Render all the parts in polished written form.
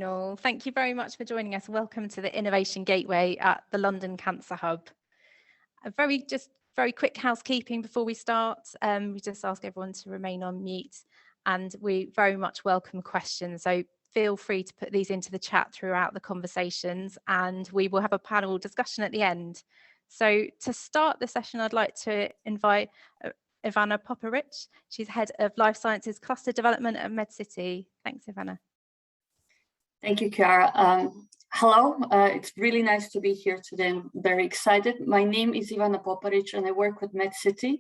All. Thank you very much for joining us. Welcome to the Innovation Gateway at the London Cancer Hub. A very quick housekeeping before we start. We just ask everyone to remain on mute, and we very much welcome questions. So feel free to put these into the chat throughout the conversations, and we will have a panel discussion at the end. So to start the session, I'd like to invite Ivana Poporich. She's Head of Life Sciences Cluster Development at MedCity. Thanks, Ivana. Thank you, Chiara. Hello, it's really nice to be here today. I'm very excited. My name is Ivana Poporich and I work with MedCity.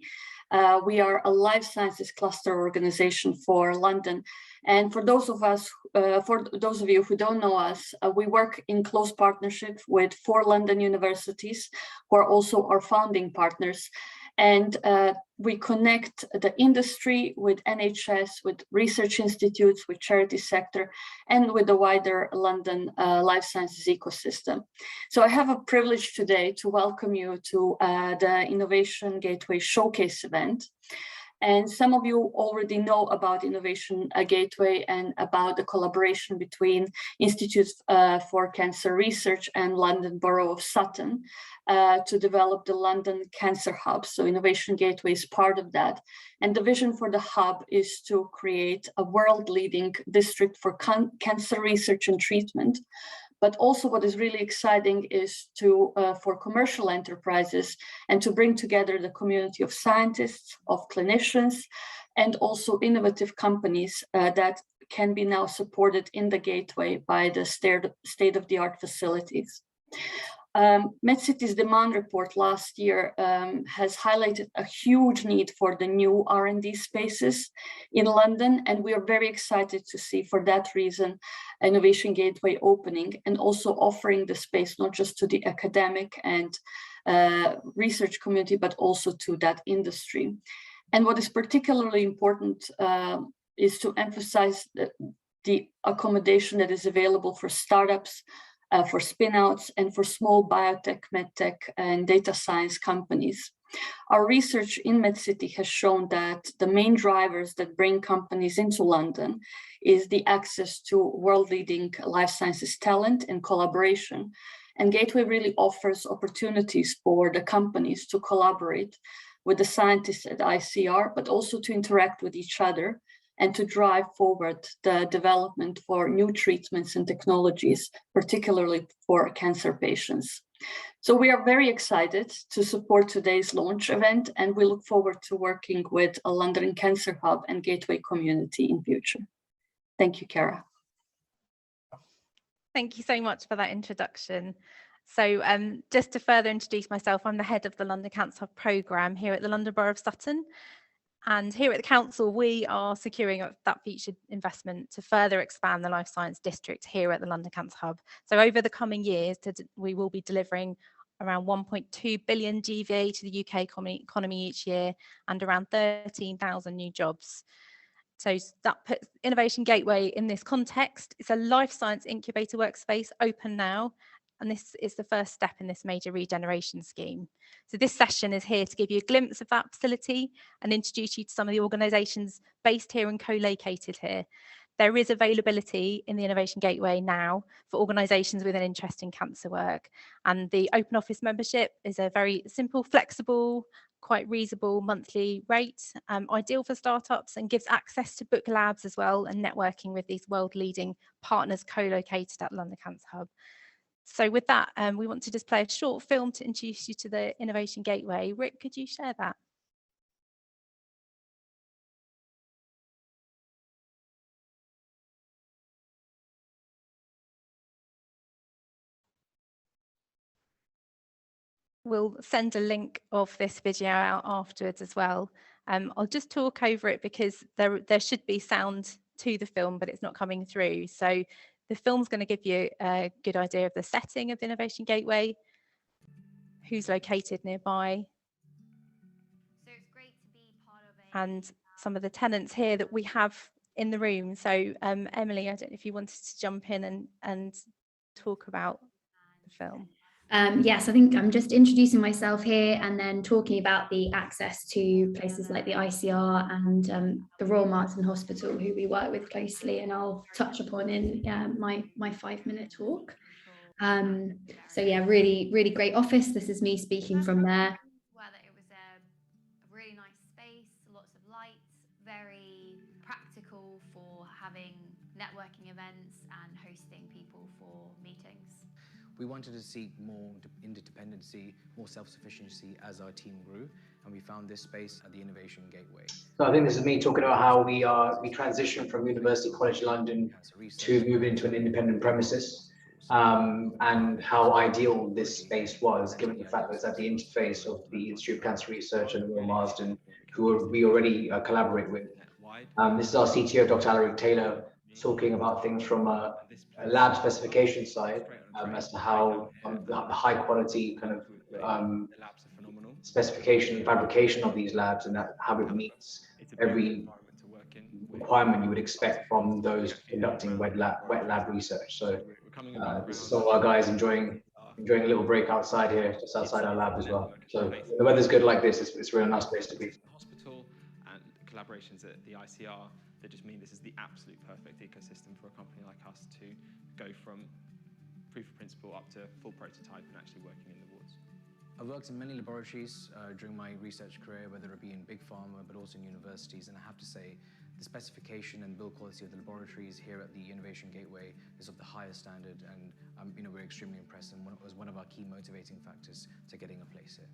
We are a life sciences cluster organization for London. And for those of you who don't know us, we work in close partnership with 4 London universities who are also our founding partners. And we connect the industry with NHS, with research institutes, with charity sector, and with the wider London life sciences ecosystem. So I have a privilege today to welcome you to the Innovation Gateway Showcase event. And some of you already know about Innovation Gateway and about the collaboration between Institutes for Cancer Research and London Borough of Sutton to develop the London Cancer Hub. So Innovation Gateway is part of that. And the vision for the hub is to create a world-leading district for cancer research and treatment. But also what is really exciting is for commercial enterprises and to bring together the community of scientists, of clinicians, and also innovative companies that can be now supported in the gateway by the state-of-the-art facilities. MedCity's demand report last year has highlighted a huge need for the new R&D spaces in London, and we are very excited to see, for that reason, Innovation Gateway opening and also offering the space not just to the academic and research community, but also to that industry. And what is particularly important is to emphasize the accommodation that is available for startups, for spin-outs, and for small biotech, medtech, and data science companies. Our research in MedCity has shown that the main drivers that bring companies into London is the access to world-leading life sciences talent and collaboration. And Gateway really offers opportunities for the companies to collaborate with the scientists at ICR, but also to interact with each other and to drive forward the development for new treatments and technologies, particularly for cancer patients. So we are very excited to support today's launch event, and we look forward to working with a London Cancer Hub and Gateway community in future. Thank you, Chiara. Thank you so much for that introduction. So just to further introduce myself, I'm the head of the London Cancer Hub programme here at the London Borough of Sutton. And here at the council, we are securing that future investment to further expand the life science district here at the London Cancer Hub. So over the coming years, we will be delivering around 1.2 billion GVA to the UK economy each year and around 13,000 new jobs. So that puts Innovation Gateway in this context. It's a life science incubator workspace open now, and this is the first step in this major regeneration scheme. So this session is here to give you a glimpse of that facility and introduce you to some of the organisations based here and co-located here. There is availability in the Innovation Gateway now for organisations with an interest in cancer work. And the Open Office membership is a very simple, flexible, quite reasonable monthly rate, ideal for startups, and gives access to book labs as well and networking with these world-leading partners co-located at London Cancer Hub. So with that, we want to just play a short film to introduce you to the Innovation Gateway. Rick, could you share that? We'll send a link of this video out afterwards as well. I'll just talk over it because there should be sound to the film, but it's not coming through. So the film's going to give you a good idea of the setting of the Innovation Gateway, who's located nearby, so it's great to be part of and some of the tenants here that we have in the room. So Emily, I don't know if you wanted to jump in and talk about the film. Yes, I think I'm just introducing myself here and then talking about the access to places like the ICR and the Royal Marsden Hospital, who we work with closely, and I'll touch upon in my 5-minute talk. So yeah, really great office. This is me speaking from there. Whether it was a really nice space, lots of lights, very practical for having networking events and hosting people for meetings. We wanted to seek more interdependency, more self-sufficiency as our team grew, and we found this space at the Innovation Gateway. So I think this is me talking about how we transitioned from University College London to moving into an independent premises, and how ideal this space was, given the fact that it's at the interface of the Institute of Cancer Research and the Royal Marsden, who we already collaborate with. This is our CTO, Dr. Alaric Taylor, talking about things from a lab specification side, as to how the high quality kind of specification and fabrication of these labs, and how it meets every requirement you would expect from those conducting wet lab research. So this is some of our guys enjoying a little break outside here, just outside our lab as well. So the weather's good like this, it's a really nice place to be. Hospital and collaborations at the ICR that just mean this is the absolute perfect ecosystem for a company like us to go from proof of principle up to full prototype and actually working in the wards. I've worked in many laboratories during my research career, whether it be in big pharma, but also in universities, and I have to say, the specification and build quality of the laboratories here at the Innovation Gateway is of the highest standard, and we're extremely impressed, and it was one of our key motivating factors to getting a place here.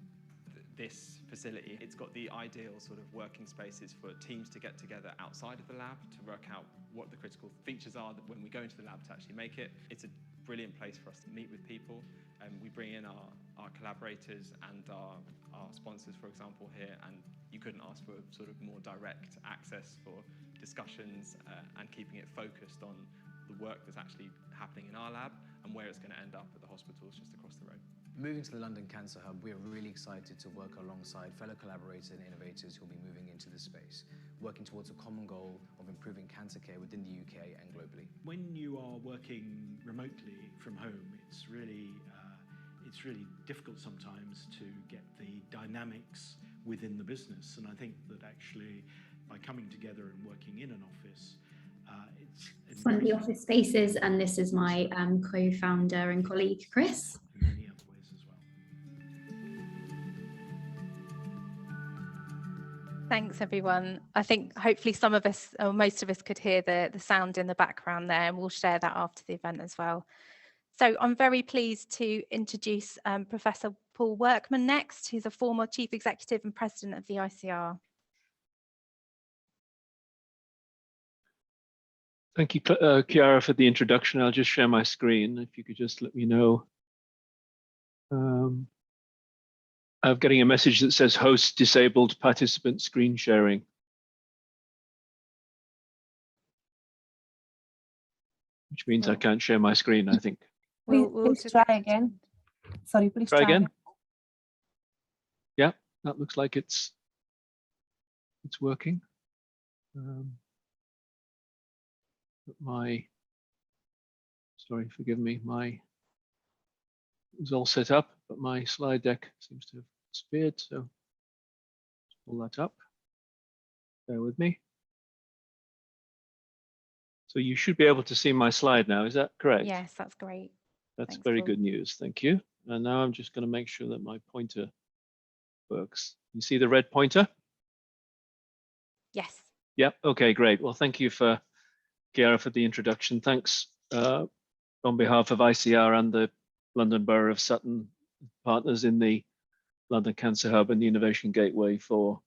This facility, it's got the ideal sort of working spaces for teams to get together outside of the lab to work out what the critical features are that when we go into the lab to actually make it. It's a brilliant place for us to meet with people, and we bring in our collaborators and our sponsors, for example, here, and you couldn't ask for sort of more direct access for discussions and keeping it focused on the work that's actually happening in our lab and where it's going to end up at the hospitals just across the road. Moving to the London Cancer Hub, we are really excited to work alongside fellow collaborators and innovators who will be moving into this space, working towards a common goal of improving cancer care within the UK and globally. When you are working remotely from home, it's really difficult sometimes to get the dynamics within the business. And I think that actually by coming together and working in an office, it's one of the office spaces, and this is my co-founder and colleague, Chris. in many other ways as well. Thanks, everyone. I think hopefully some of us, or most of us, could hear the sound in the background there, and we'll share that after the event as well. So I'm very pleased to introduce Professor Paul Workman next, who's a former Chief Executive and President of the ICR. Thank you, Chiara, for the introduction. I'll just share my screen. If you could just let me know. I'm getting a message that says host disabled participant screen sharing. Which means I can't share my screen, I think. Please try again. Sorry, please try again. Yeah, that looks like it's working. Forgive me, it was all set up, but my slide deck seems to have disappeared, so let's pull that up. Bear with me. So you should be able to see my slide now, is that correct? Yes, that's great. That's Thanks, very Paul. good news, thank you. And now I'm just going to make sure that my pointer works. You see the red pointer? Yes. Yep, okay, great. Well, thank you Chiara, for the introduction. Thanks on behalf of ICR and the London Borough of Sutton, partners in the London Cancer Hub and the Innovation Gateway for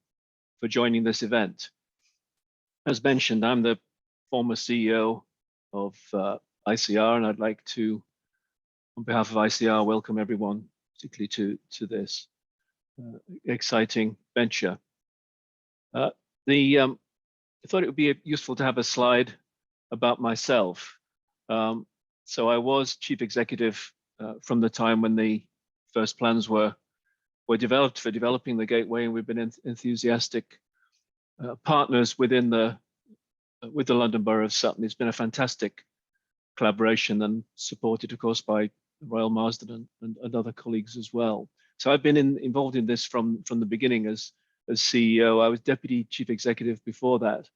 joining this event. As mentioned, I'm the former CEO of ICR, and I'd like to, on behalf of ICR, welcome everyone, particularly to this exciting venture. I thought it would be useful to have a slide about myself. So I was chief executive from the time when the first plans were developed for developing the gateway, and we've been enthusiastic partners with the London Borough of Sutton. It's been a fantastic collaboration and supported, of course, by Royal Marsden and other colleagues as well. So I've been involved in this from the beginning as CEO. I was deputy chief executive before that.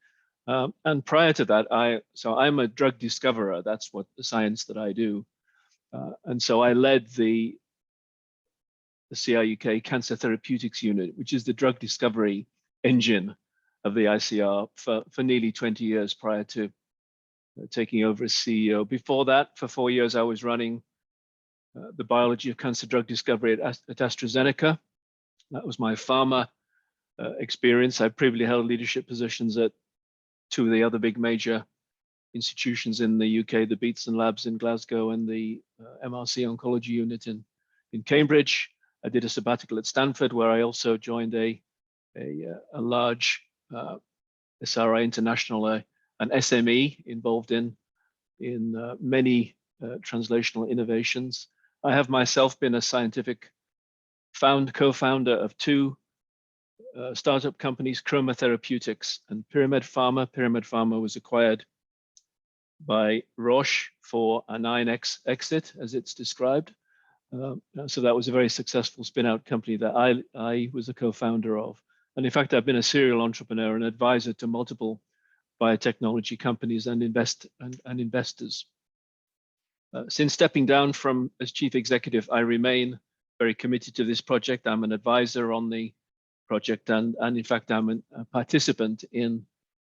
And prior to that, I'm a drug discoverer. That's what the science that I do. And so I led the CRUK Cancer Therapeutics Unit, which is the drug discovery engine of the ICR for nearly 20 years prior to taking over as CEO. Before that, for 4 years, I was running the biology of cancer drug discovery at AstraZeneca. That was my pharma experience. I previously held leadership positions at 2 of the other big major institutions in the UK, the Beatson Labs in Glasgow and the MRC Oncology Unit in Cambridge. I did a sabbatical at Stanford, where I also joined a large SRI International, an SME involved in many translational innovations. I have myself been a scientific co-founder of 2 startup companies, Chroma Therapeutics and Pyramid Pharma. Pyramid Pharma was acquired by Roche for a 9x exit, as it's described. So that was a very successful spin-out company that I was a co-founder of. And in fact, I've been a serial entrepreneur and advisor to multiple biotechnology companies and investors. Since stepping down as chief executive, I remain very committed to this project. I'm an advisor on the project, and in fact, I'm a participant in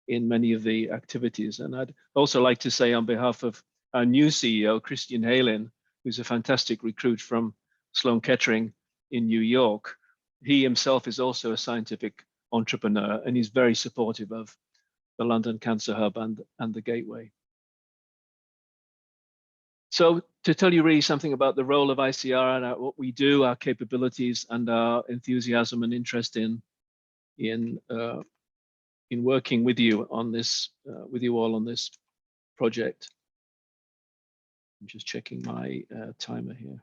many of the activities. And I'd also like to say on behalf of our new CEO, Christian Halin, who's a fantastic recruit from Sloan Kettering in New York, he himself is also a scientific entrepreneur, and he's very supportive of the London Cancer Hub and the Gateway. So to tell you really something about the role of ICR and what we do, our capabilities and our enthusiasm and interest in working with you on this, with you all on this project. I'm just checking my timer here.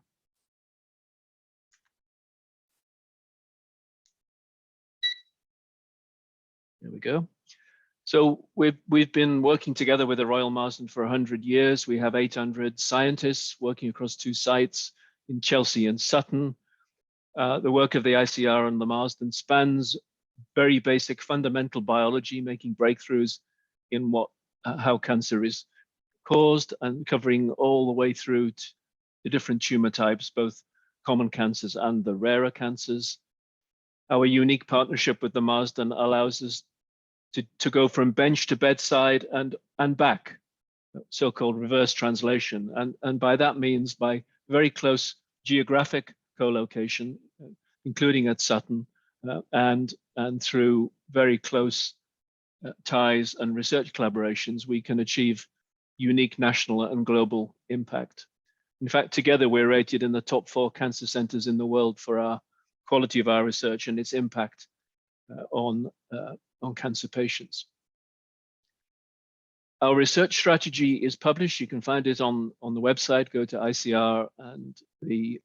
There we go. So we've been working together with the Royal Marsden for 100 years. We have 800 scientists working across 2 sites in Chelsea and Sutton. The work of the ICR and the Marsden spans very basic fundamental biology, making breakthroughs in how cancer is caused, and covering all the way through to the different tumor types, both common cancers and the rarer cancers. Our unique partnership with the Marsden allows us to go from bench to bedside and back, so-called reverse translation. And by that means by very close geographic co-location, including at Sutton, and through very close ties and research collaborations, we can achieve unique national and global impact. In fact, together we're rated in the top 4 cancer centers in the world for our quality of our research and its impact on cancer patients. Our research strategy is published. You can find it on the website. Go to ICR and the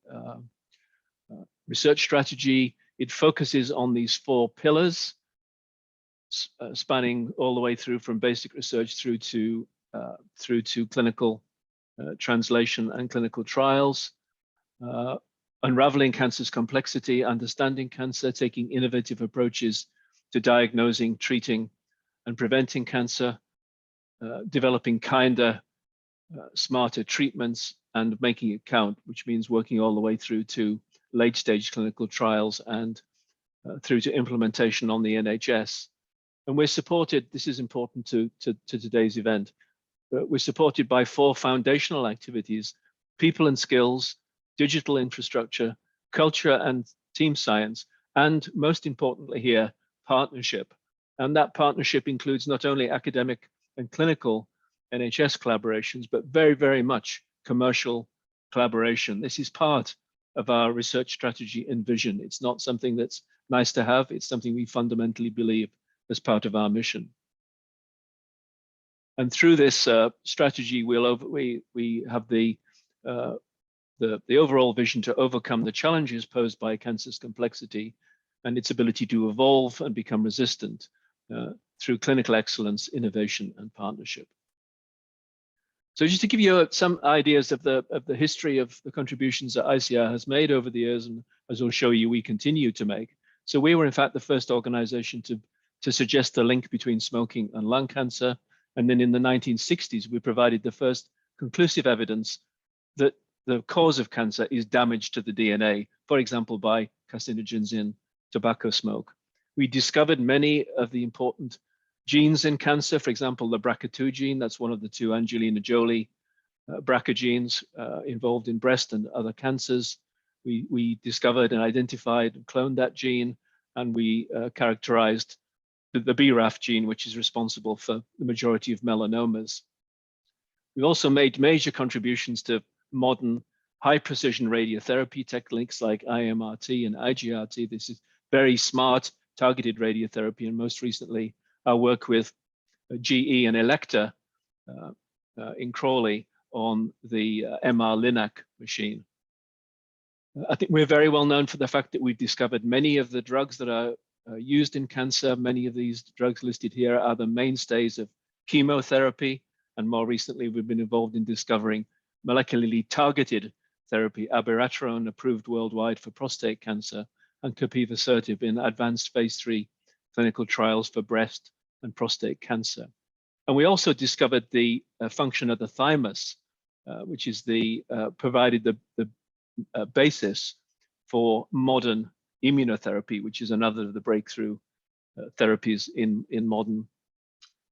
research strategy. It focuses on these 4 pillars, spanning all the way through from basic research through to clinical translation and clinical trials, unraveling cancer's complexity, understanding cancer, taking innovative approaches to diagnosing, treating, and preventing cancer, developing kinder, smarter treatments, and making it count, which means working all the way through to late-stage clinical trials and through to implementation on the NHS. And we're supported, this is important to today's event, we're supported by 4 foundational activities: people and skills, digital infrastructure, culture and team science, and most importantly here, partnership. And that partnership includes not only academic and clinical NHS collaborations, but very, very much commercial collaboration. This is part of our research strategy and vision. It's not something that's nice to have, it's something we fundamentally believe as part of our mission. And through this strategy, we have the overall vision to overcome the challenges posed by cancer's complexity and its ability to evolve and become resistant through clinical excellence, innovation, and partnership. So just to give you some ideas of the history of the contributions that ICR has made over the years, and as I'll show you, we continue to make. So we were in fact the first organization to suggest the link between smoking and lung cancer. And then in the 1960s, we provided the first conclusive evidence that the cause of cancer is damage to the DNA, for example, by carcinogens in tobacco smoke. We discovered many of the important genes in cancer, for example, the BRCA2 gene, that's one of the two Angelina Jolie BRCA genes involved in breast and other cancers. We discovered and identified and cloned that gene, and we characterized the BRAF gene, which is responsible for the majority of melanomas. We also made major contributions to modern high precision radiotherapy techniques like IMRT and IGRT. This is very smart targeted radiotherapy, and most recently our work with GE and Elekta in Crawley on the MR-Linac machine. I think we're very well known for the fact that we've discovered many of the drugs that are used in cancer. Many of these drugs listed here are the mainstays of chemotherapy, and more recently we've been involved in discovering molecularly targeted therapy, abiraterone, approved worldwide for prostate cancer, and capivasertib in advanced phase 3 clinical trials for breast and prostate cancer. And we also discovered the function of the thymus, which is provided the basis for modern immunotherapy, which is another of the breakthrough therapies in modern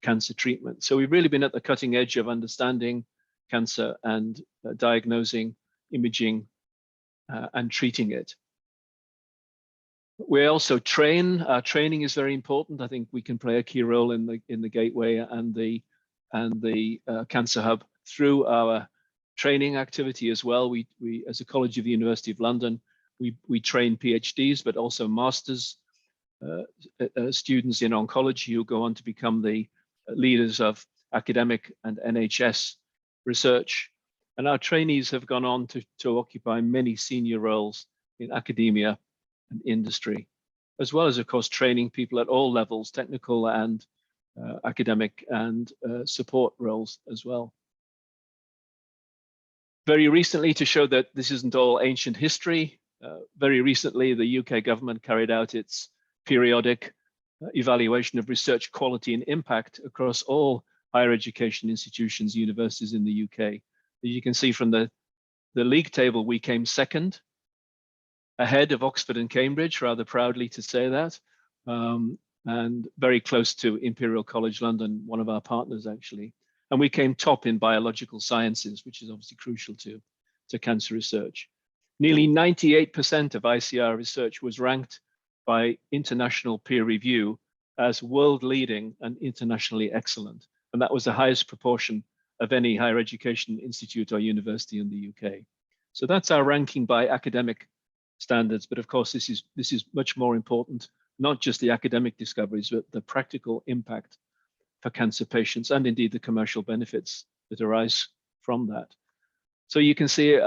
cancer treatment. So we've really been at the cutting edge of understanding cancer and diagnosing, imaging, and treating it. We also train. Our training is very important. I think we can play a key role in the gateway and the Cancer Hub through our training activity as well. We as a college of the University of London, we train PhDs, but also masters students in oncology who go on to become the leaders of academic and NHS research. And our trainees have gone on to occupy many senior roles in academia and industry, as well as, of course, training people at all levels, technical and academic and support roles as well. Very recently, to show that this isn't all ancient history, very recently, the UK government carried out its periodic evaluation of research quality and impact across all higher education institutions, universities in the UK. As you can see from the league table, we came second, ahead of Oxford and Cambridge, rather proudly to say that, and very close to Imperial College London, one of our partners actually. And we came top in biological sciences, which is obviously crucial to cancer research. Nearly 98% of ICR research was ranked by international peer review as world leading and internationally excellent. And that was the highest proportion of any higher education institute or university in the UK. So that's our ranking by academic standards. But of course, this is much more important, not just the academic discoveries, but the practical impact for cancer patients and indeed the commercial benefits that arise from that. So you can see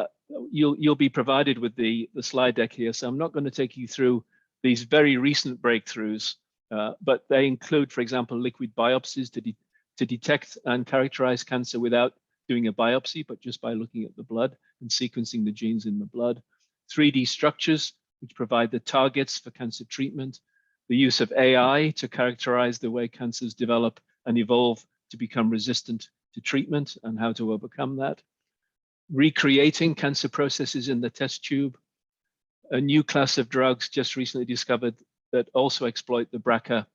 you'll be provided with the slide deck here. So I'm not going to take you through these very recent breakthroughs, but they include, for example, liquid biopsies to detect and characterize cancer without doing a biopsy, but just by looking at the blood and sequencing the genes in the blood. 3D structures, which provide the targets for cancer treatment. The use of AI to characterize the way cancers develop and evolve to become resistant to treatment and how to overcome that. Recreating cancer processes in the test tube. A new class of drugs just recently discovered that also exploit the BRCA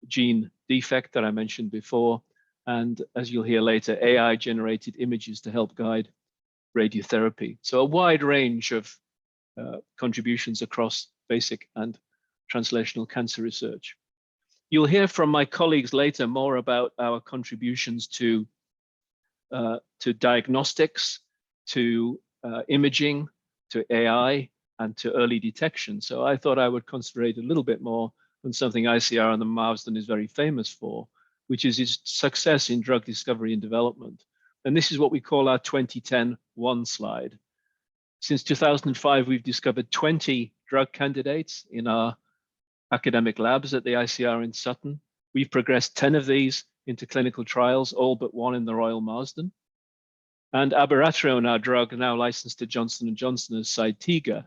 gene defect that I mentioned before. And as you'll hear later, AI generated images to help guide radiotherapy. So a wide range of contributions across basic and translational cancer research. You'll hear from my colleagues later more about our contributions to diagnostics, to imaging, to AI, and to early detection. So I thought I would concentrate a little bit more on something ICR and the Marsden is very famous for, which is its success in drug discovery and development. And this is what we call our 2010-1 slide. Since 2005, we've discovered 20 drug candidates in our academic labs at the ICR in Sutton. We've progressed 10 of these into clinical trials, all but one in the Royal Marsden. And abiraterone, our drug, now licensed to Johnson & Johnson as Zytiga,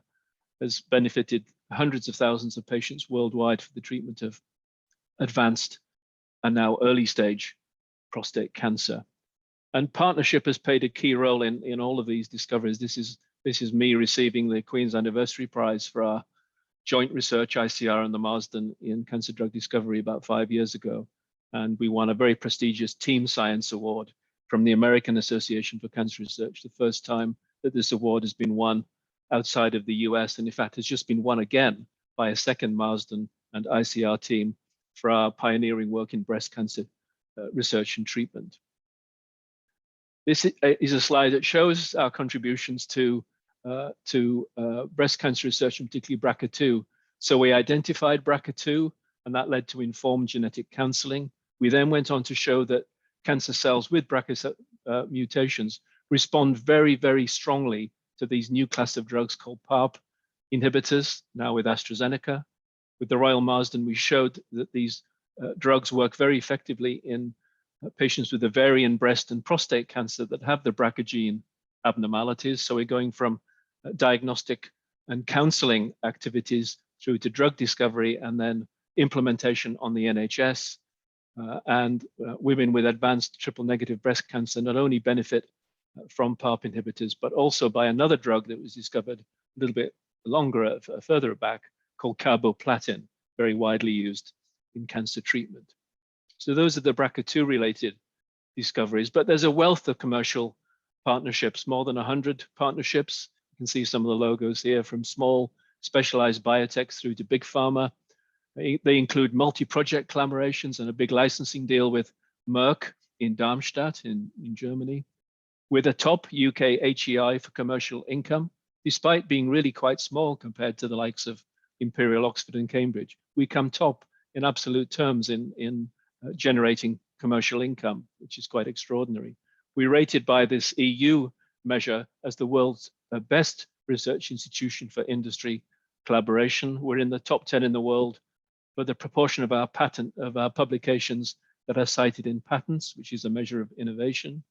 has benefited hundreds of thousands of patients worldwide for the treatment of advanced and now early stage prostate cancer. And partnership has played a key role in all of these discoveries. This is me receiving the Queen's Anniversary Prize for our joint research, ICR and the Marsden, in cancer drug discovery about 5 years ago. And we won a very prestigious Team Science Award from the American Association for Cancer Research, the first time that this award has been won outside of the US, and in fact has just been won again by a second Marsden and ICR team for our pioneering work in breast cancer research and treatment. This is a slide that shows our contributions to breast cancer research, and particularly BRCA2. So we identified BRCA2, and that led to informed genetic counseling. We then went on to show that cancer cells with BRCA mutations respond very, very strongly to these new class of drugs called PARP inhibitors, now with AstraZeneca. With the Royal Marsden, we showed that these drugs work very effectively in patients with ovarian, breast, and prostate cancer that have the BRCA gene abnormalities. So we're going from diagnostic and counseling activities through to drug discovery and then implementation on the NHS. Women with advanced triple-negative breast cancer not only benefit from PARP inhibitors, but also by another drug that was discovered a little bit longer, further back, called carboplatin, very widely used in cancer treatment. So those are the BRCA2 related discoveries, but there's a wealth of commercial partnerships, more than 100 partnerships. You can see some of the logos here, from small specialized biotechs through to big pharma. They include multi-project collaborations and a big licensing deal with Merck in Darmstadt in Germany, with a top UK HEI for commercial income, despite being really quite small compared to the likes of Imperial, Oxford, and Cambridge. We come top in absolute terms in generating commercial income, which is quite extraordinary. We're rated by this EU measure as the world's best research institution for industry collaboration. We're in the top 10 in the world for the proportion of our publications that are cited in patents, which is a measure of innovation.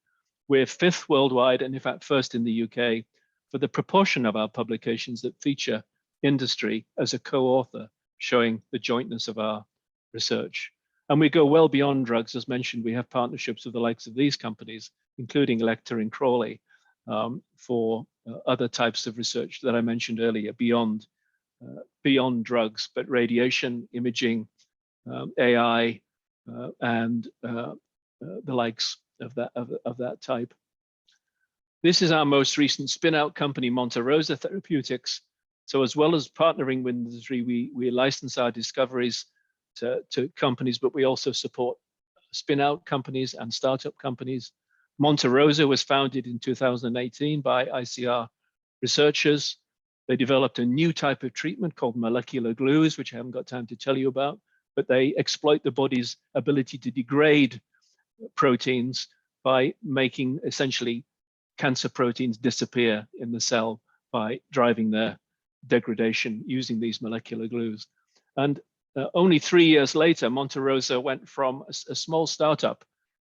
We're 5th worldwide, and in fact 1st in the UK, for the proportion of our publications that feature industry as a co-author, showing the jointness of our research. And we go well beyond drugs. As mentioned, we have partnerships with the likes of these companies, including Lecter and Crawley, for other types of research that I mentioned earlier, beyond drugs, but radiation, imaging, AI, and the likes of that type. This is our most recent spin-out company, Monterosa Therapeutics. So as well as partnering with industry, we license our discoveries to companies, but we also support spin-out companies and startup companies. Monterosa was founded in 2018 by ICR researchers. They developed a new type of treatment called molecular glues, which I haven't got time to tell you about, but they exploit the body's ability to degrade proteins by making essentially cancer proteins disappear in the cell by driving their degradation using these molecular glues. And only 3 years later, Monterosa went from a small startup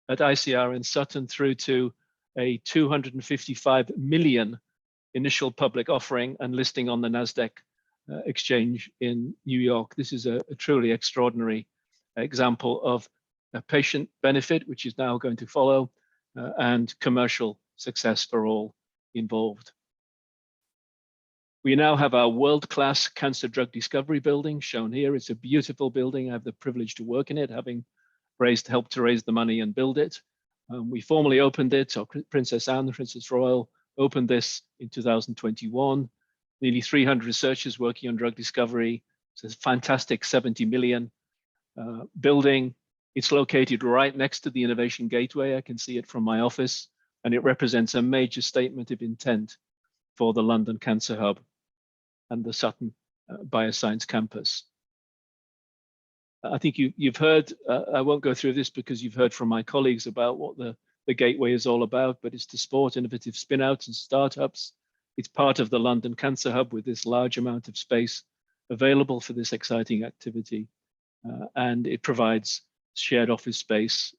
at ICR in Sutton through to a 255 million initial public offering and listing on the NASDAQ exchange in New York. This is a truly extraordinary example of a patient benefit, which is now going to follow, and commercial success for all involved. We now have our world-class cancer drug discovery building shown here. It's a beautiful building. I have the privilege to work in it, having helped to raise the money and build it. We formally opened it, or Princess Anne, Princess Royal, opened this in 2021. Nearly 300 researchers working on drug discovery. It's a fantastic 70 million building. It's located right next to the Innovation Gateway. I can see it from my office, and it represents a major statement of intent for the London Cancer Hub and the Sutton Bioscience Campus. I think you've heard, I won't go through this because you've heard from my colleagues about what the Gateway is all about, but it's to support innovative spin-outs and startups. It's part of the London Cancer Hub with this large amount of space available for this exciting activity. And it provides shared office space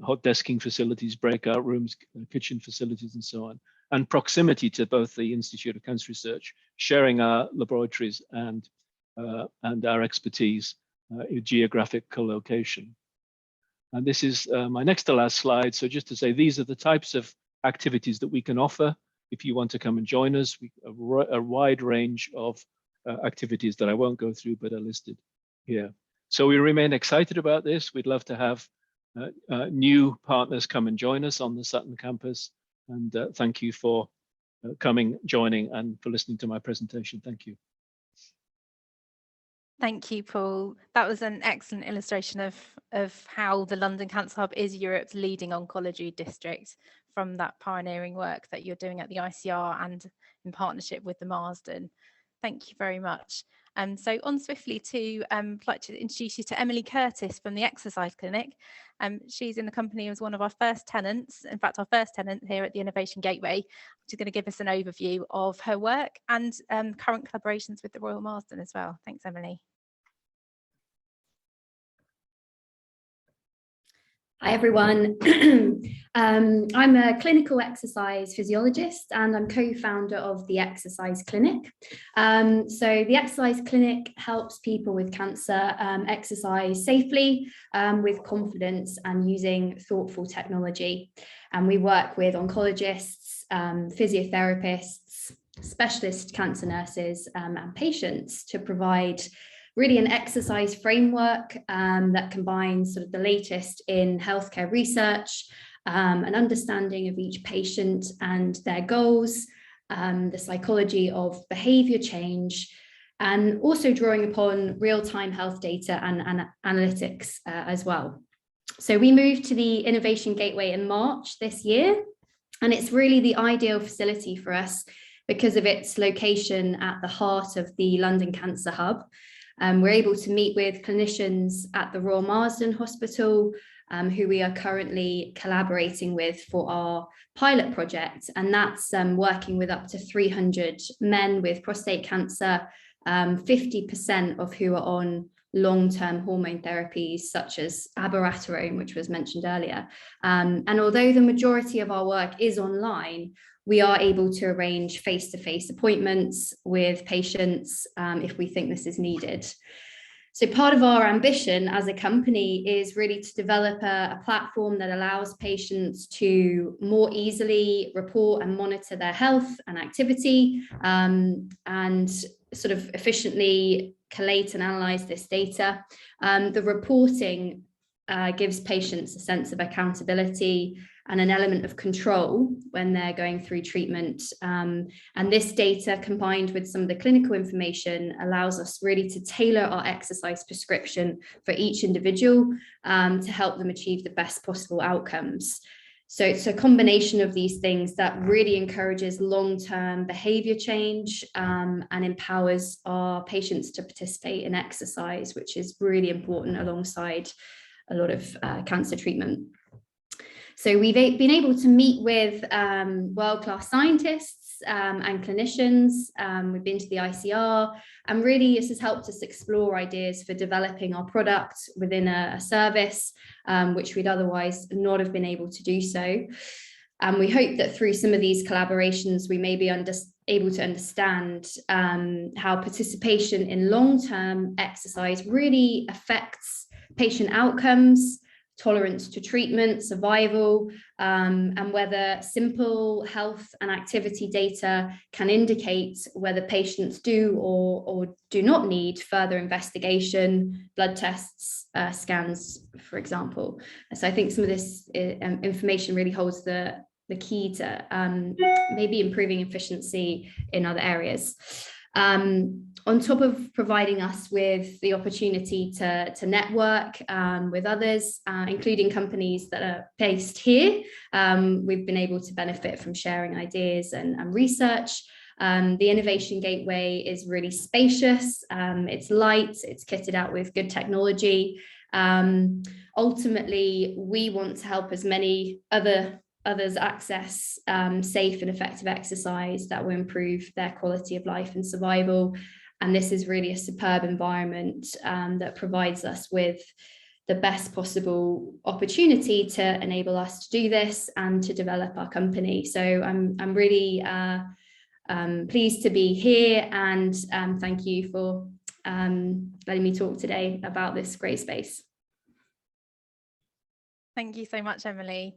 hot desking facilities, breakout rooms, kitchen facilities, and so on, and proximity to both the Institute of Cancer Research, sharing our laboratories and our expertise, geographic co-location. And this is my next to last slide. So just to say, these are the types of activities that we can offer if you want to come and join us. A wide range of activities that I won't go through, but are listed here. So we remain excited about this. We'd love to have new partners come and join us on the Sutton campus. And thank you for coming, joining, and for listening to my presentation. Thank you. Thank you, Paul. That was an excellent illustration of how the London Cancer Hub is Europe's leading oncology district, from that pioneering work that you're doing at the ICR and in partnership with the Marsden. Thank you very much. So on swiftly to, I'd like to introduce you to Emily Curtis from the Exercise Clinic. She's in the company as one of our first tenants, in fact, our first tenant here at the Innovation Gateway. She's going to give us an overview of her work and current collaborations with the Royal Marsden as well. Thanks, Emily. Hi everyone, I'm a clinical exercise physiologist and I'm co-founder of the Exercise Clinic. So the Exercise Clinic helps people with cancer exercise safely, with confidence and using thoughtful technology. And we work with oncologists, physiotherapists, specialist cancer nurses and patients to provide really an exercise framework that combines sort of the latest in healthcare research, an understanding of each patient and their goals, the psychology of behavior change, and also drawing upon real-time health data and analytics as well. So we moved to the Innovation Gateway in March this year, and it's really the ideal facility for us because of its location at the heart of the London Cancer Hub. We're able to meet with clinicians at the Royal Marsden Hospital, who we are currently collaborating with for our pilot project. And that's working with up to 300 men with prostate cancer, 50% of who are on long-term hormone therapies such as abiraterone, which was mentioned earlier. And although the majority of our work is online, we are able to arrange face-to-face appointments with patients if we think this is needed. So part of our ambition as a company is really to develop a platform that allows patients to more easily report and monitor their health and activity, and sort of efficiently collate and analyze this data. The reporting gives patients a sense of accountability and an element of control when they're going through treatment. And this data, combined with some of the clinical information, allows us really to tailor our exercise prescription for each individual to help them achieve the best possible outcomes. So it's a combination of these things that really encourages long-term behavior change and empowers our patients to participate in exercise, which is really important alongside a lot of cancer treatment. So we've been able to meet with world-class scientists and clinicians. We've been to the ICR, and really this has helped us explore ideas for developing our product within a service, which we'd otherwise not have been able to do so. And we hope that through some of these collaborations, we may be able to understand how participation in long-term exercise really affects patient outcomes, tolerance to treatment, survival, and whether simple health and activity data can indicate whether patients do or do not need further investigation, blood tests, scans, for example. So I think some of this information really holds the key to maybe improving efficiency in other areas. On top of providing us with the opportunity to network with others, including companies that are based here, we've been able to benefit from sharing ideas and research. The Innovation Gateway is really spacious, it's light, it's kitted out with good technology. Ultimately, we want to help as many others access safe and effective exercise that will improve their quality of life and survival. And this is really a superb environment that provides us with the best possible opportunity to enable us to do this and to develop our company. So I'm really pleased to be here, and thank you for letting me talk today about this great space. Thank you so much, Emily.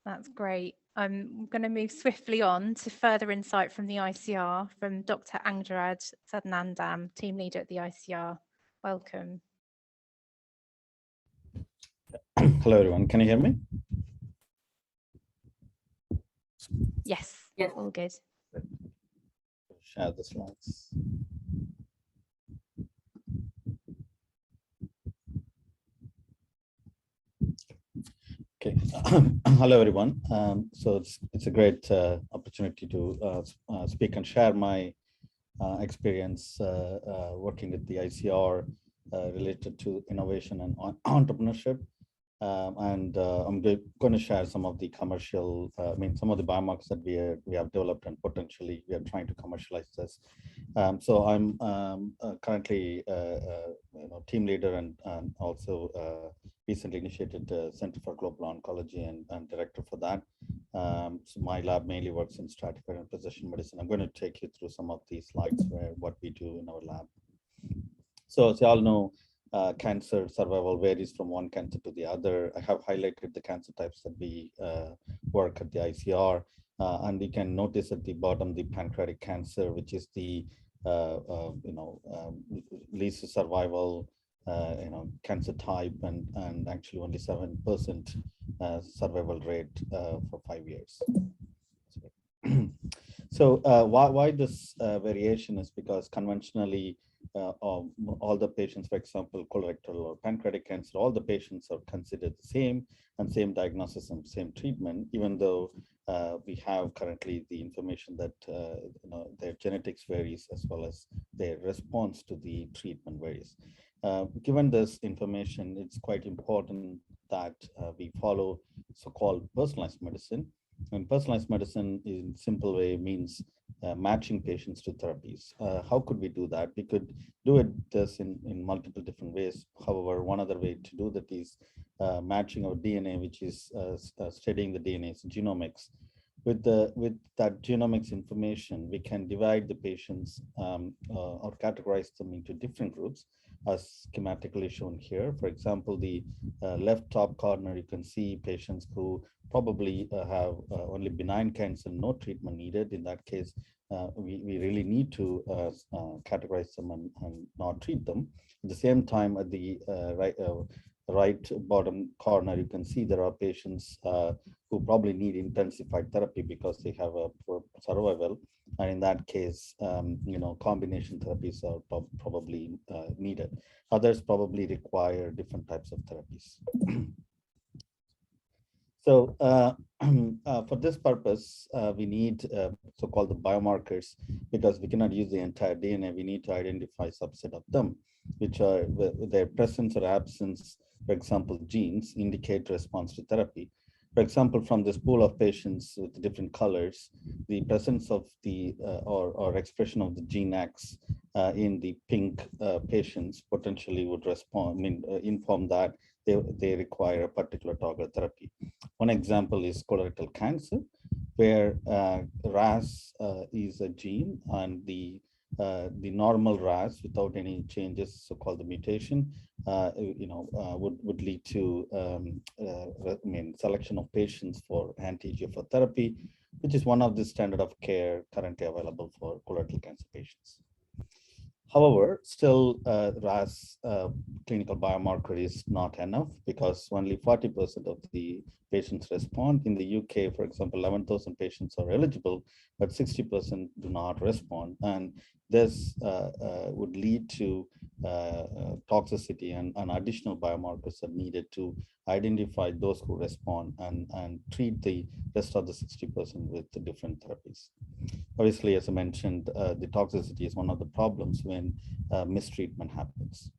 That's great. I'm going to move swiftly on to further insight from the ICR from Dr. Anguraj Sadanandam, team leader at the ICR. Welcome. Hello, everyone. Can you hear me? Yes, all good. Share the slides. Okay. Hello, everyone. So it's a great opportunity to speak and share my experience working with the ICR related to innovation and entrepreneurship. I'm going to share some of the commercial, some of the biomarkers that we have developed, and potentially we are trying to commercialize this. So I'm currently team leader and also recently initiated the Center for Global Oncology and director for that. So my lab mainly works in stratified and precision medicine. I'm going to take you through some of these slides where what we do in our lab. So as you all know, cancer survival varies from one cancer to the other. I have highlighted the cancer types that we work at the ICR, and you can notice at the bottom the pancreatic cancer, which is the least survival cancer type, and actually only 7% survival rate for 5 years. So why this variation is because conventionally all the patients, for example, colorectal or pancreatic cancer, all the patients are considered the same and same diagnosis and same treatment, even though we have currently the information that their genetics varies as well as their response to the treatment varies. Given this information, it's quite important that we follow so-called personalized medicine. And personalized medicine in simple way means matching patients to therapies. How could we do that? We could do this in multiple different ways. However, one other way to do that is matching our DNA, which is studying the DNA's genomics. With that genomics information, we can divide the patients or categorize them into different groups, as schematically shown here. For example, the left top corner, you can see patients who probably have only benign cancer, no treatment needed. In that case, we really need to categorize them and not treat them. At the same time, at the right bottom corner, you can see there are patients who probably need intensified therapy because they have a poor survival. And in that case, combination therapies are probably needed. Others probably require different types of therapies. So for this purpose, we need so-called the biomarkers, because we cannot use the entire DNA. We need to identify a subset of them, which are their presence or absence. For example, genes indicate response to therapy. For example, from this pool of patients with different colors, the presence of the or expression of the gene X in the pink patients potentially would inform that they require a particular target therapy. One example is colorectal cancer, where RAS is a gene, and the normal RAS without any changes, so-called the mutation, would lead to selection of patients for anti-EGFR therapy, which is one of the standard of care currently available for colorectal cancer patients. However, still RAS clinical biomarker is not enough, because only 40% of the patients respond. In the UK, for example, 11,000 patients are eligible, but 60% do not respond. And this would lead to toxicity, and additional biomarkers are needed to identify those who respond and treat the rest of the 60% with the different therapies. Obviously, as I mentioned, the toxicity is one of the problems when mistreatment happens.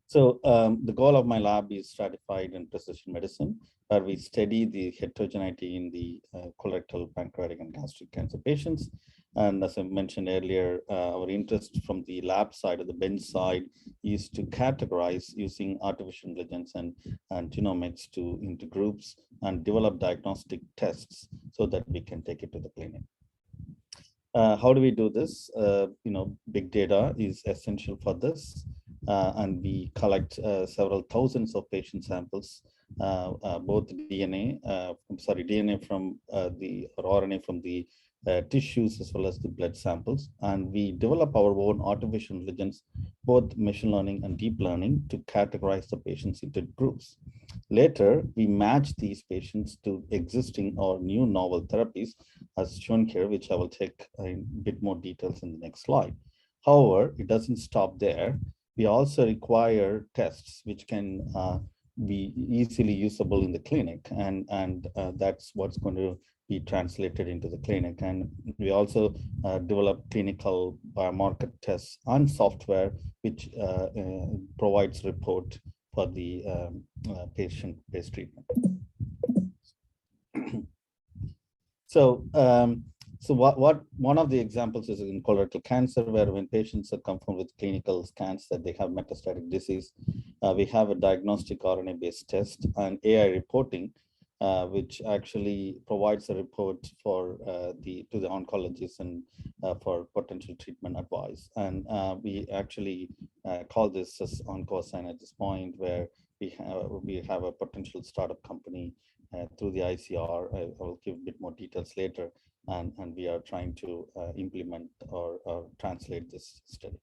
So the goal of my lab is stratified and precision medicine, where we study the heterogeneity in the colorectal, pancreatic, and gastric cancer patients. And as I mentioned earlier, our interest from the lab side or the bench side is to categorize using artificial intelligence and genomics into groups and develop diagnostic tests so that we can take it to the clinic. How do we do this? Big data is essential for this. And we collect several thousands of patient samples, both DNA from or RNA from the tissues as well as the blood samples. And we develop our own artificial intelligence, both machine learning and deep learning, to categorize the patients into groups. Later, we match these patients to existing or new novel therapies, as shown here, which I will take in a bit more details in the next slide. However, it doesn't stop there. We also require tests which can be easily usable in the clinic, and that's what's going to be translated into the clinic. And we also develop clinical biomarker tests and software which provides report for the patient-based treatment. So one of the examples is in colorectal cancer, where when patients are confirmed with clinical scans that they have metastatic disease, we have a diagnostic RNA-based test and AI reporting, which actually provides a report for to the oncologist and for potential treatment advice. And we actually call this as OncoSign at this point, where we have a potential startup company through the ICR. I will give a bit more details later, and we are trying to implement or translate this study.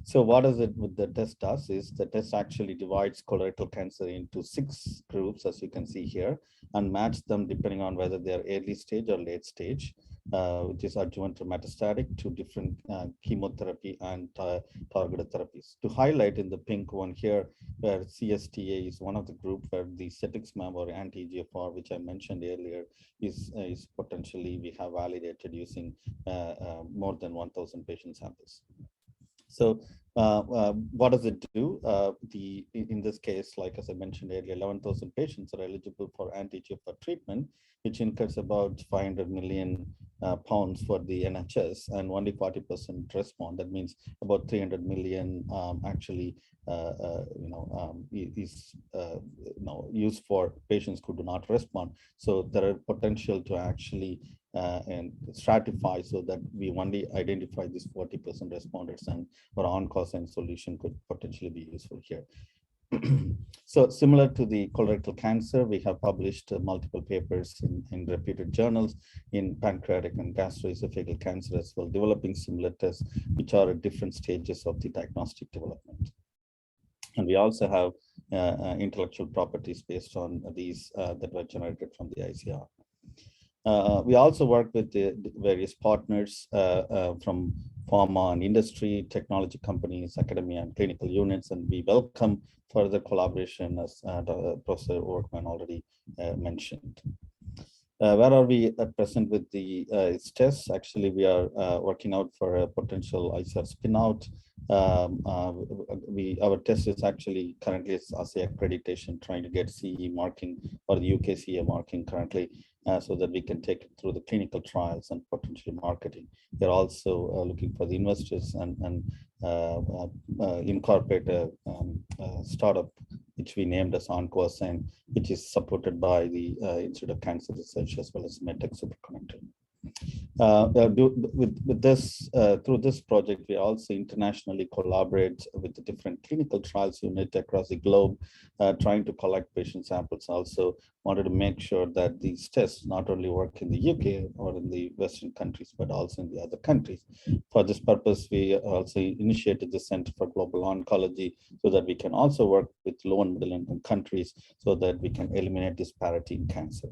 So what the test does is the test actually divides colorectal cancer into 6 groups, as you can see here, and match them depending on whether they're early stage or late stage, which is adjuvant or metastatic, to different chemotherapy and targeted therapies. To highlight in the pink one here, where CSTA is one of the group where the cetuximab or anti-EGFR, which I mentioned earlier, is potentially we have validated using more than 1,000 patient samples. So what does it do? In this case, like as I mentioned earlier, 11,000 patients are eligible for anti-EGFR treatment, which incurs about 500 million pounds for the NHS, and only 40% respond. That means about 300 million actually is used for patients who do not respond. So there are potential to actually and stratify so that we only identify these 40% responders, and our OncoSign solution could potentially be useful here. So similar to the colorectal cancer, we have published multiple papers in reputed journals in pancreatic and gastroesophageal cancer as well, developing similar tests which are at different stages of the diagnostic development. And we also have intellectual properties based on these that were generated from the ICR. We also work with the various partners from pharma and industry, technology companies, academia, and clinical units, and we welcome further collaboration, as Professor Workman already mentioned. Where are we at present with the tests? Actually, we are working out for a potential ICR spin-out. Our test is actually currently assay accreditation, trying to get CE marking or the UK CE marking currently, so that we can take it through the clinical trials and potentially marketing. We're also looking for the investors and incorporate a startup which we named as OncoSign, which is supported by the Institute of Cancer Research as well as MedTech Superconnector. With this, through this project, we also internationally collaborate with the different clinical trials unit across the globe, trying to collect patient samples. Also wanted to make sure that these tests not only work in the UK or in the Western countries, but also in the other countries. For this purpose, we also initiated the Center for Global Oncology so that we can also work with low and middle income countries so that we can eliminate disparity in cancer.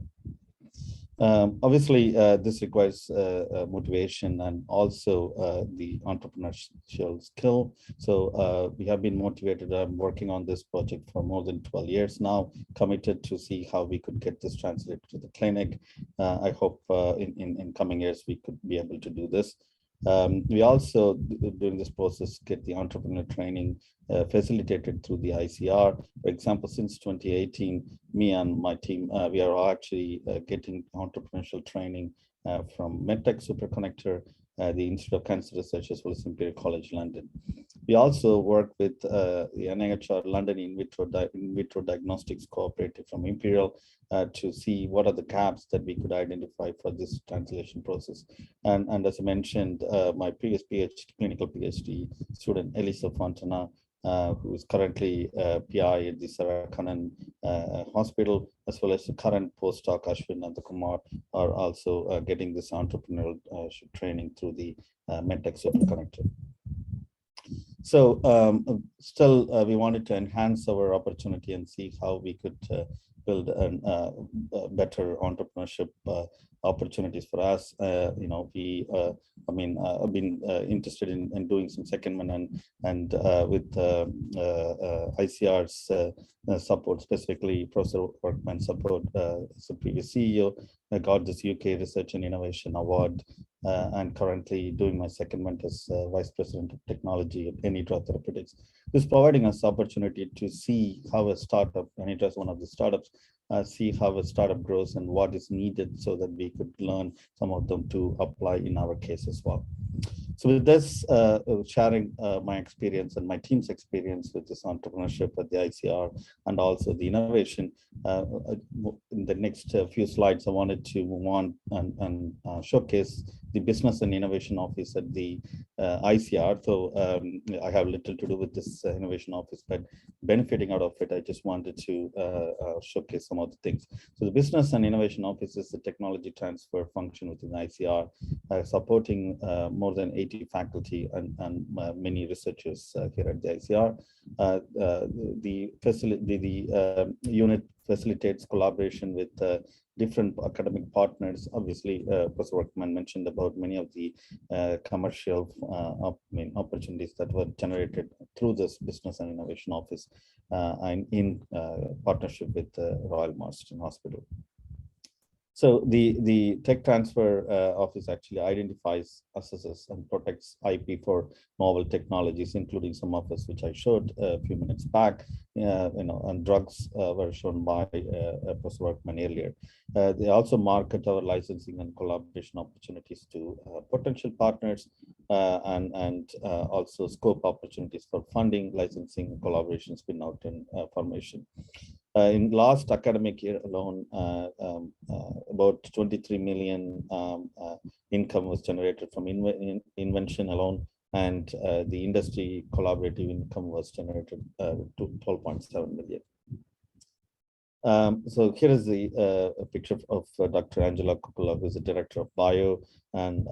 Obviously, this requires motivation and also the entrepreneurial skill. So we have been motivated. I'm working on this project for more than 12 years now, committed to see how we could get this translated to the clinic. I hope in coming years we could be able to do this. We also, during this process, get the entrepreneur training facilitated through the ICR. For example, since 2018, me and my team, we are actually getting entrepreneurial training from MedTech Superconnector, the Institute of Cancer Research, as well as Imperial College London. We also work with the NIHR London in vitro Diagnostics Cooperative from Imperial to see what are the gaps that we could identify for this translation process. And as I mentioned, my previous clinical PhD student, Elisa Fontana, who is currently PI at the Sarah Kannan Hospital, as well as the current postdoc Ashwin Nandakumar, are also getting this entrepreneurial training through the MedTech Superconnector. So still, we wanted to enhance our opportunity and see how we could build a better entrepreneurship opportunities for us. I've been interested in doing some secondment and with ICR's support, specifically Professor Workman support, as a previous CEO. I got this UK Research and Innovation Award, and currently doing my secondment as Vice President of Technology at Anguraj Therapeutics. This is providing us opportunity to see how a startup, Anguraj is one of the startups, see how a startup grows and what is needed so that we could learn some of them to apply in our case as well. So with this, sharing my experience and my team's experience with this entrepreneurship at the ICR and also the innovation, in the next few slides, I wanted to move on and showcase the Business and Innovation Office at the ICR. So I have little to do with this innovation office, but benefiting out of it, I just wanted to showcase some of the things. So the Business and Innovation Office is the technology transfer function within the ICR, supporting more than 80 faculty and many researchers here at the ICR. The unit facilitates collaboration with different academic partners. Obviously, Professor Workman mentioned about many of the commercial opportunities that were generated through this Business and Innovation Office and in partnership with Royal Marsden Hospital. So the tech transfer office actually identifies, assesses, and protects IP for novel technologies, including some of us which I showed a few minutes back. And drugs were shown by Professor Workman earlier. They also market our licensing and collaboration opportunities to potential partners and also scope opportunities for funding, licensing, collaboration, spin-out, and formation. In last academic year alone, about 23 million income was generated from invention alone, and the industry collaborative income was generated to 12.7 million. So here is the picture of Dr. Angela Kukula, who is the director of Bio, and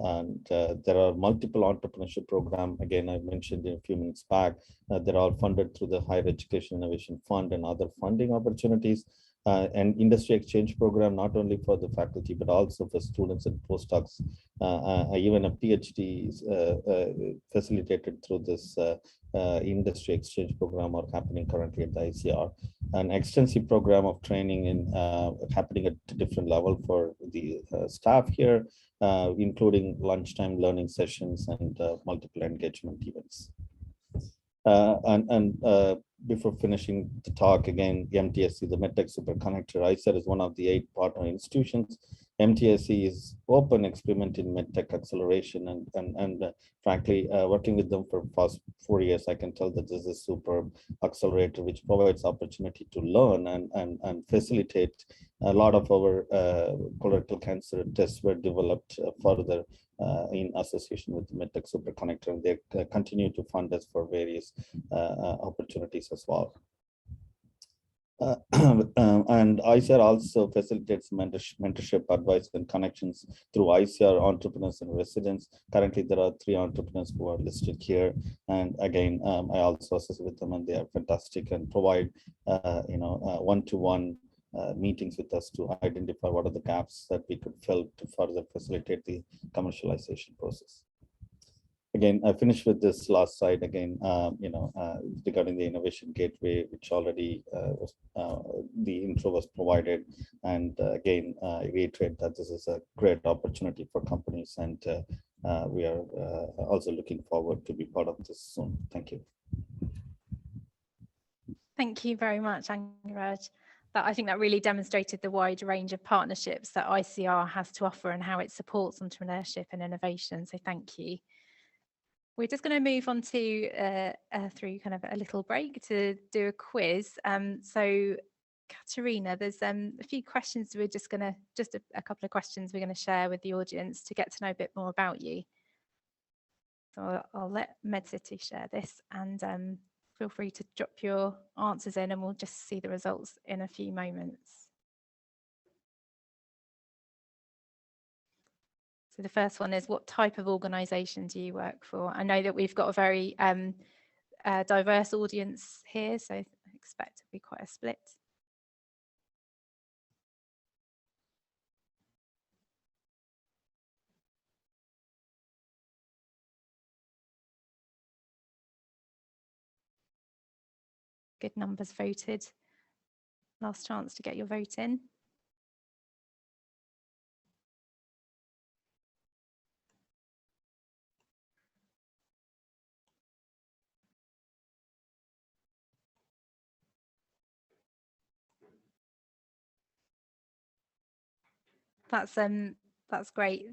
there are multiple entrepreneurship programs. Again, I mentioned a few minutes back, they're all funded through the Higher Education Innovation Fund and other funding opportunities. And industry exchange program, not only for the faculty, but also for students and postdocs. Even a PhD is facilitated through this industry exchange program are happening currently at the ICR. An extensive program of training in happening at different level for the staff here, including lunchtime learning sessions and multiple engagement events. Before finishing the talk, again, MTSC, the MedTech Superconnector, ICR is one of the 8 partner institutions. MTSC is open experiment in MedTech acceleration, and frankly, working with them for the past 4 years, I can tell that this is a superb accelerator which provides opportunity to learn and facilitate. A lot of our colorectal cancer tests were developed further in association with the MedTech Superconnector, and they continue to fund us for various opportunities as well. And ICR also facilitates mentorship, advice, and connections through ICR entrepreneurs and residents. Currently, there are 3 entrepreneurs who are listed here, and again, I also assist with them, and they are fantastic and provide one-to-one meetings with us to identify what are the gaps that we could fill to further facilitate the commercialization process. Again, I finished with this last slide again, regarding the innovation gateway, which already was, the intro was provided. And again, I reiterate that this is a great opportunity for companies, and we are also looking forward to be part of this soon. Thank you. Thank you very much, Anguraj. I think that really demonstrated the wide range of partnerships that ICR has to offer and how it supports entrepreneurship and innovation. So thank you. We're just going to move on to through kind of a little break to do a quiz. So Katerina, there's a few questions we're just going to, a couple of questions we're going to share with the audience to get to know a bit more about you. So I'll let MedCity share this, and feel free to drop your answers in and we'll just see the results in a few moments. So the first one is, what type of organisation do you work for? I know that we've got a very diverse audience here, so I expect it to be quite a split. Good numbers voted. Last chance to get your vote in. That's great.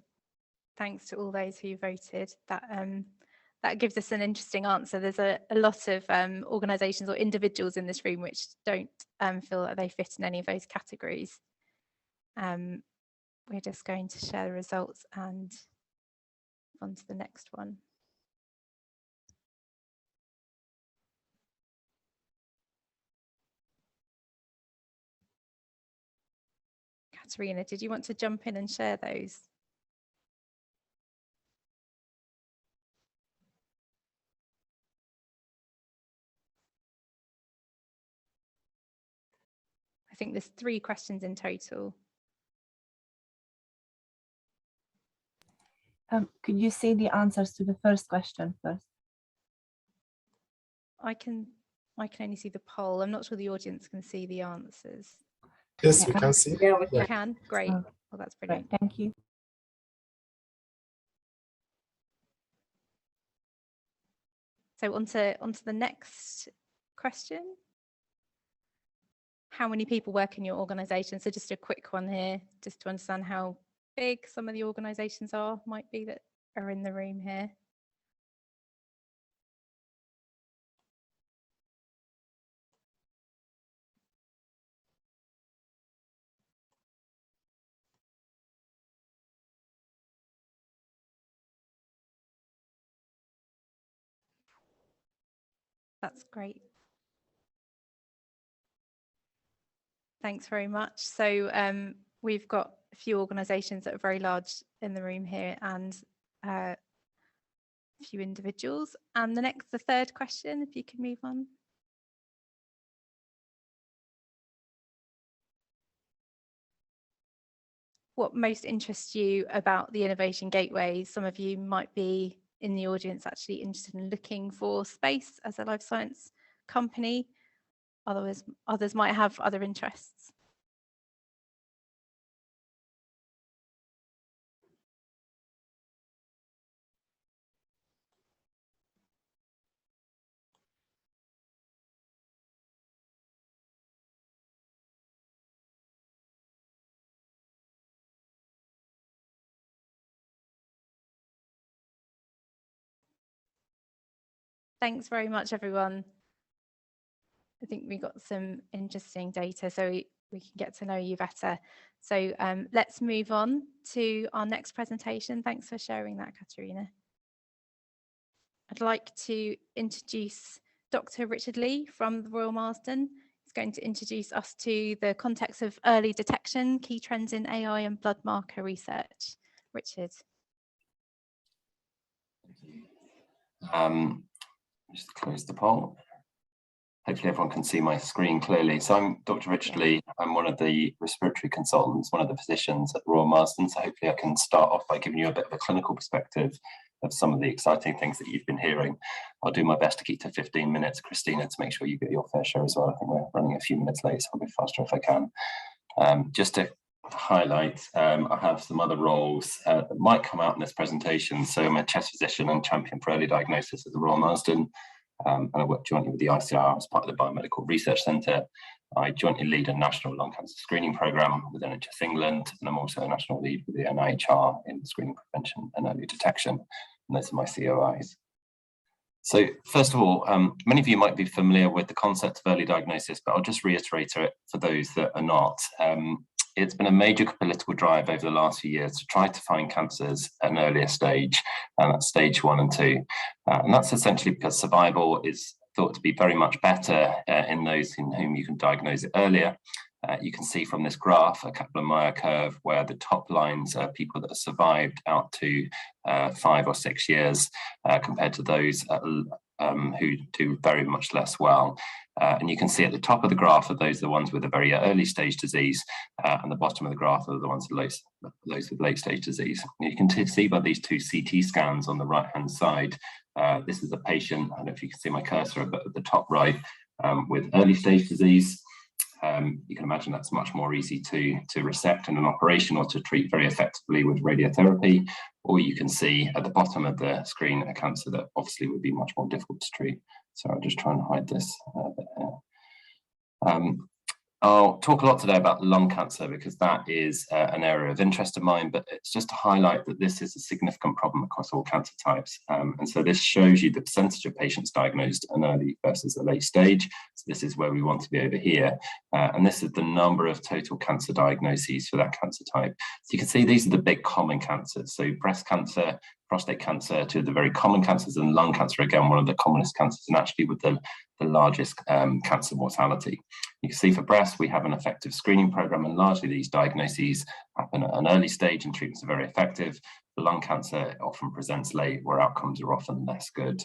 Thanks to all those who voted. That gives us an interesting answer. There's a lot of organisations or individuals in this room which don't feel that they fit in any of those categories. We're just going to share the results and move on to the next one. Katerina, did you want to jump in and share those? I think there's 3 questions in total. Could you say the answers to the first question first? I can only see the poll. I'm not sure the audience can see the answers. Yes, we can see. Yeah, we can. Great. Oh, well, that's brilliant. Great. Thank you. So on to the next question. How many people work in your organisation? So just a quick one here, just to understand how big some of the organisations might be that are in the room here. That's great. Thanks very much. So we've got a few organisations that are very large in the room here, and a few individuals. And the third question, if you could move on. What most interests you about the Innovation Gateway? Some of you might be in the audience actually interested in looking for space as a life science company. Others might have other interests. Thanks very much, everyone. I think we got some interesting data, so we can get to know you better. So let's move on to our next presentation. Thanks for sharing that, Katerina. I'd like to introduce Dr. Richard Lee from the Royal Marsden. He's going to introduce us to the context of early detection, key trends in AI and blood marker research. Richard. Just close the poll. Hopefully everyone can see my screen clearly. So I'm Dr. Richard Lee. I'm one of the respiratory consultants, one of the physicians at Royal Marsden. So hopefully I can start off by giving you a bit of a clinical perspective of some of the exciting things that you've been hearing. I'll do my best to keep to 15 minutes, Christina, to make sure you get your fair share as well. I think we're running a few minutes late, so I'll be faster if I can. Just to highlight, I have some other roles that might come out in this presentation. So I'm a chest physician and champion for early diagnosis at the Royal Marsden. And I work jointly with the ICR as part of the Biomedical Research Centre. I jointly lead a national lung cancer screening programme with NHS England, and I'm also a national lead with the NIHR in screening prevention and early detection. And those are my COIs. So first of all, many of you might be familiar with the concept of early diagnosis, but I'll just reiterate it for those that are not. It's been a major political drive over the last few years to try to find cancers at an earlier stage, and that's stage 1 and 2. And that's essentially because survival is thought to be very much better in those in whom you can diagnose it earlier. You can see from this graph a Kaplan-Meier curve where the top lines are people that have survived out to 5 or 6 years compared to those who do very much less well. And you can see at the top of the graph are those the ones with a very early stage disease, and the bottom of the graph are the ones those with late stage disease. And you can see by these 2 CT scans on the right hand side, this is a patient, I don't know if you can see my cursor, but at the top right, with early stage disease. You can imagine that's much more easy to resect in an operation or to treat very effectively with radiotherapy. Or you can see at the bottom of the screen a cancer that obviously would be much more difficult to treat. So I'll just try and hide this a bit here. I'll talk a lot today about lung cancer because that is an area of interest of mine, but it's just to highlight that this is a significant problem across all cancer types. And so this shows you the percentage of patients diagnosed an early versus a late stage. So this is where we want to be over here. And this is the number of total cancer diagnoses for that cancer type. So you can see these are the big common cancers. So breast cancer, prostate cancer, two of the very common cancers, and lung cancer, again, one of the commonest cancers, and actually with the largest cancer mortality. You can see for breast, we have an effective screening program, and largely these diagnoses happen at an early stage and treatments are very effective. For lung cancer, it often presents late, where outcomes are often less good.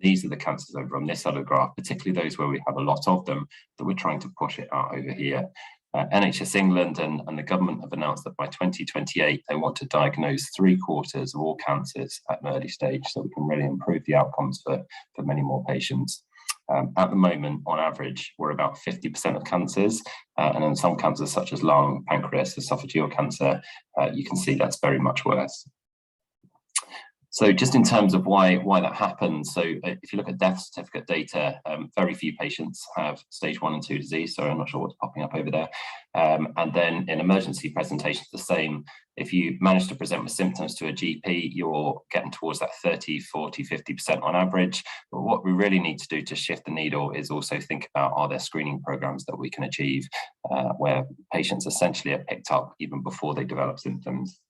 These are the cancers over on this side of the graph, particularly those where we have a lot of them, that we're trying to push it out over here. NHS England and the government have announced that by 2028, they want to diagnose 3/4 of all cancers at an early stage, so we can really improve the outcomes for many more patients. At the moment, on average, we're about 50% of cancers, and in some cancers such as lung, pancreas, esophageal cancer, you can see that's very much worse. So just in terms of why that happens, so if you look at death certificate data, very few patients have stage 1 and 2 disease, so I'm not sure what's popping up over there. And then in emergency presentations, the same. If you manage to present with symptoms to a GP, you're getting towards that 30, 40, 50% on average. But what we really need to do to shift the needle is also think about, are there screening programs that we can achieve where patients essentially are picked up even before they develop symptoms.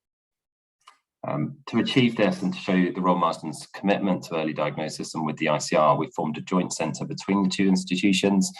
To achieve this and to show the Royal Marsden's commitment to early diagnosis, and with the ICR, we formed a joint centre between the 2 institutions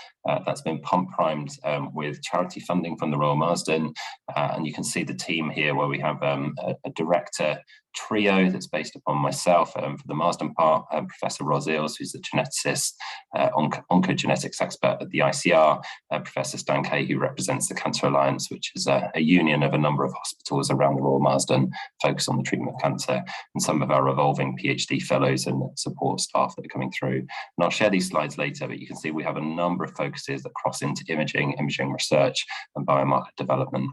that's been pump primed with charity funding from the Royal Marsden. And you can see the team here where we have a director trio that's based upon myself for the Marsden part, Professor Ros Eales, who's the geneticist, oncogenetics expert at the ICR, Professor Stan Kay, who represents the Cancer Alliance, which is a union of a number of hospitals around the Royal Marsden focused on the treatment of cancer, and some of our evolving PhD fellows and support staff that are coming through. And I'll share these slides later, but you can see we have a number of focuses that cross into imaging research, and biomarker development.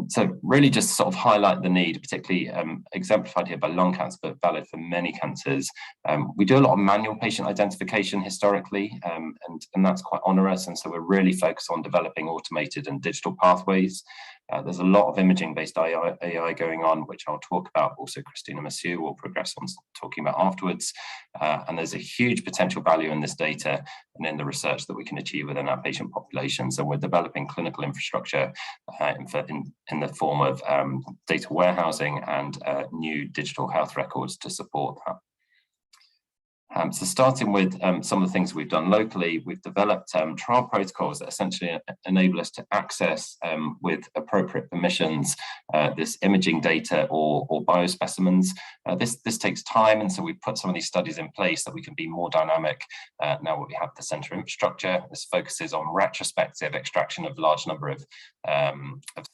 So really just sort of highlight the need, particularly exemplified here by lung cancer, but valid for many cancers. We do a lot of manual patient identification historically, and that's quite onerous. And so we're really focused on developing automated and digital pathways. There's a lot of imaging-based AI going on, which I'll talk about. Also, Christina Massieu will progress on talking about afterwards. And there's a huge potential value in this data and in the research that we can achieve within our patient population. So we're developing clinical infrastructure in the form of data warehousing and new digital health records to support that. So starting with some of the things we've done locally, we've developed trial protocols that essentially enable us to access with appropriate permissions this imaging data or biospecimens. This takes time, and so we put some of these studies in place that we can be more dynamic now that we have the centre infrastructure. This focuses on retrospective extraction of large number of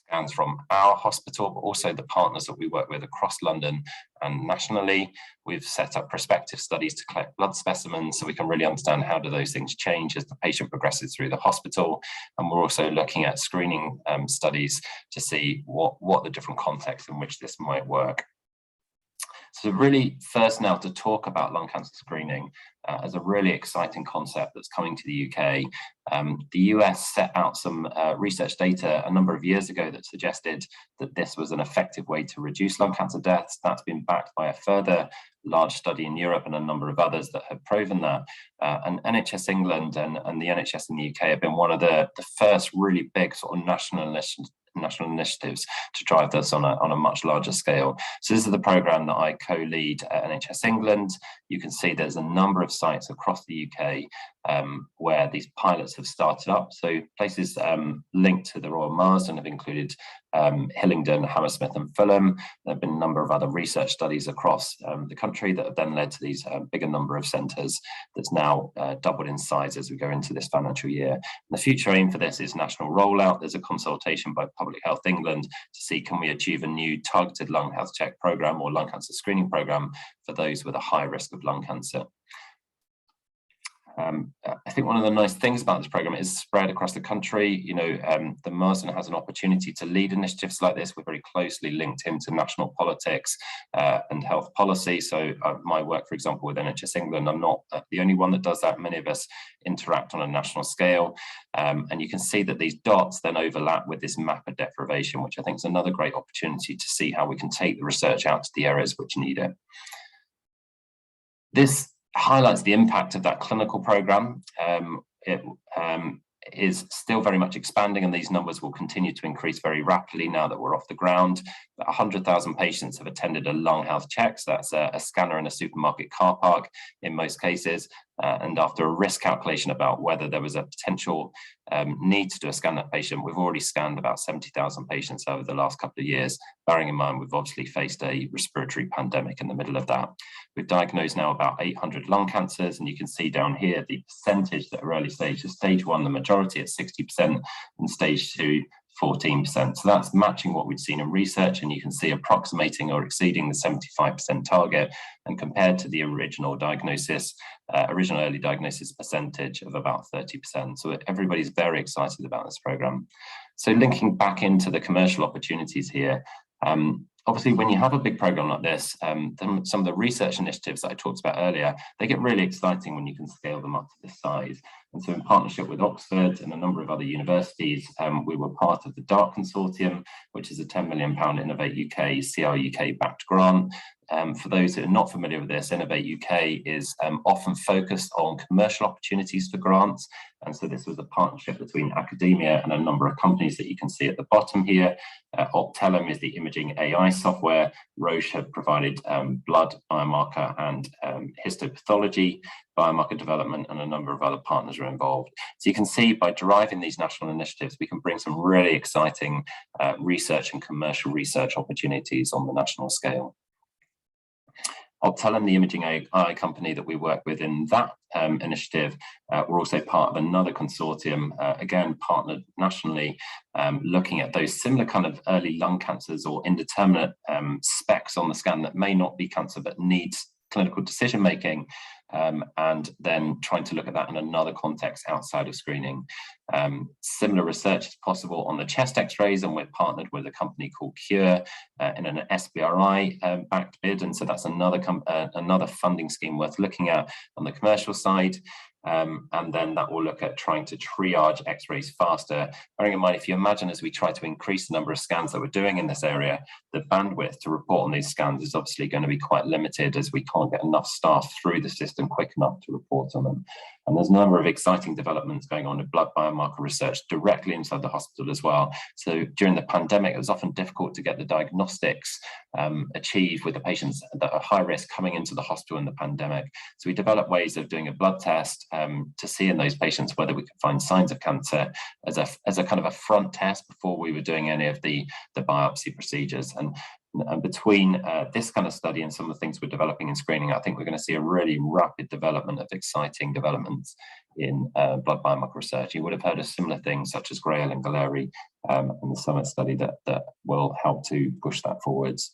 scans from our hospital, but also the partners that we work with across London and nationally. We've set up prospective studies to collect blood specimens so we can really understand how do those things change as the patient progresses through the hospital. And we're also looking at screening studies to see what the different contexts in which this might work. So really first now to talk about lung cancer screening, as a really exciting concept that's coming to the UK. The US set out some research data a number of years ago that suggested that this was an effective way to reduce lung cancer deaths. That's been backed by a further large study in Europe and a number of others that have proven that. And NHS England and the NHS in the UK have been one of the first really big sort of national initiatives to drive this on a much larger scale. So this is the programme that I co-lead at NHS England. You can see there's a number of sites across the UK where these pilots have started up. So places linked to the Royal Marsden have included Hillingdon, Hammersmith and Fulham. There have been a number of other research studies across the country that have then led to these bigger number of centres that's now doubled in size as we go into this financial year. And the future aim for this is national rollout. There's a consultation by Public Health England to see can we achieve a new targeted lung health check programme or lung cancer screening programme for those with a high risk of lung cancer. I think one of the nice things about this programme is spread across the country. You know, the Marsden has an opportunity to lead initiatives like this. We're very closely linked into national politics and health policy. So my work, for example, with NHS England, I'm not the only one that does that. Many of us interact on a national scale. And you can see that these dots then overlap with this map of deprivation, which I think is another great opportunity to see how we can take the research out to the areas which need it. This highlights the impact of that clinical programme. It is still very much expanding, and these numbers will continue to increase very rapidly now that we're off the ground. 100,000 patients have attended a lung health check. So that's a scanner in a supermarket car park in most cases. And after a risk calculation about whether there was a potential need to do a scan that patient, we've already scanned about 70,000 patients over the last couple of years, bearing in mind we've obviously faced a respiratory pandemic in the middle of that. We've diagnosed now about 800 lung cancers, and you can see down here the percentage that are early stage. So stage 1, the majority at 60%, and stage 2, 14%. So that's matching what we'd seen in research, and you can see approximating or exceeding the 75% target, and compared to the original diagnosis, original early diagnosis percentage of about 30%. So everybody's very excited about this programme. So linking back into the commercial opportunities here, obviously, when you have a big program like this, then some of the research initiatives that I talked about earlier, they get really exciting when you can scale them up to this size. And so in partnership with Oxford and a number of other universities, we were part of the DART Consortium, which is a £10 million Innovate UK, CR UK backed grant. For those who are not familiar with this, Innovate UK is often focused on commercial opportunities for grants. And so this was a partnership between academia and a number of companies that you can see at the bottom here. Optellum is the imaging AI software. Roche have provided blood biomarker and histopathology biomarker development, and a number of other partners are involved. So you can see by deriving these national initiatives, we can bring some really exciting research and commercial research opportunities on the national scale. Optellum, the imaging AI company that we work with in that initiative, we're also part of another consortium, again, partnered nationally, looking at those similar kind of early lung cancers or indeterminate specks on the scan that may not be cancer but needs clinical decision making, and then trying to look at that in another context outside of screening. Similar research is possible on the chest x-rays, and we're partnered with a company called Cure in an SBRI backed bid, and so that's another funding scheme worth looking at on the commercial side. And then that will look at trying to triage x-rays faster. Bearing in mind, if you imagine as we try to increase the number of scans that we're doing in this area, the bandwidth to report on these scans is obviously going to be quite limited, as we can't get enough staff through the system quick enough to report on them. And there's a number of exciting developments going on in blood biomarker research directly inside the hospital as well. So during the pandemic, it was often difficult to get the diagnostics achieved with the patients that are high risk coming into the hospital in the pandemic. So we developed ways of doing a blood test to see in those patients whether we could find signs of cancer as a kind of a front test before we were doing any of the biopsy procedures. And between this kind of study and some of the things we're developing in screening, I think we're going to see a really rapid development of exciting developments in blood biomarker research. You would have heard of similar things such as Grail and Galeri and the Summit study that will help to push that forwards.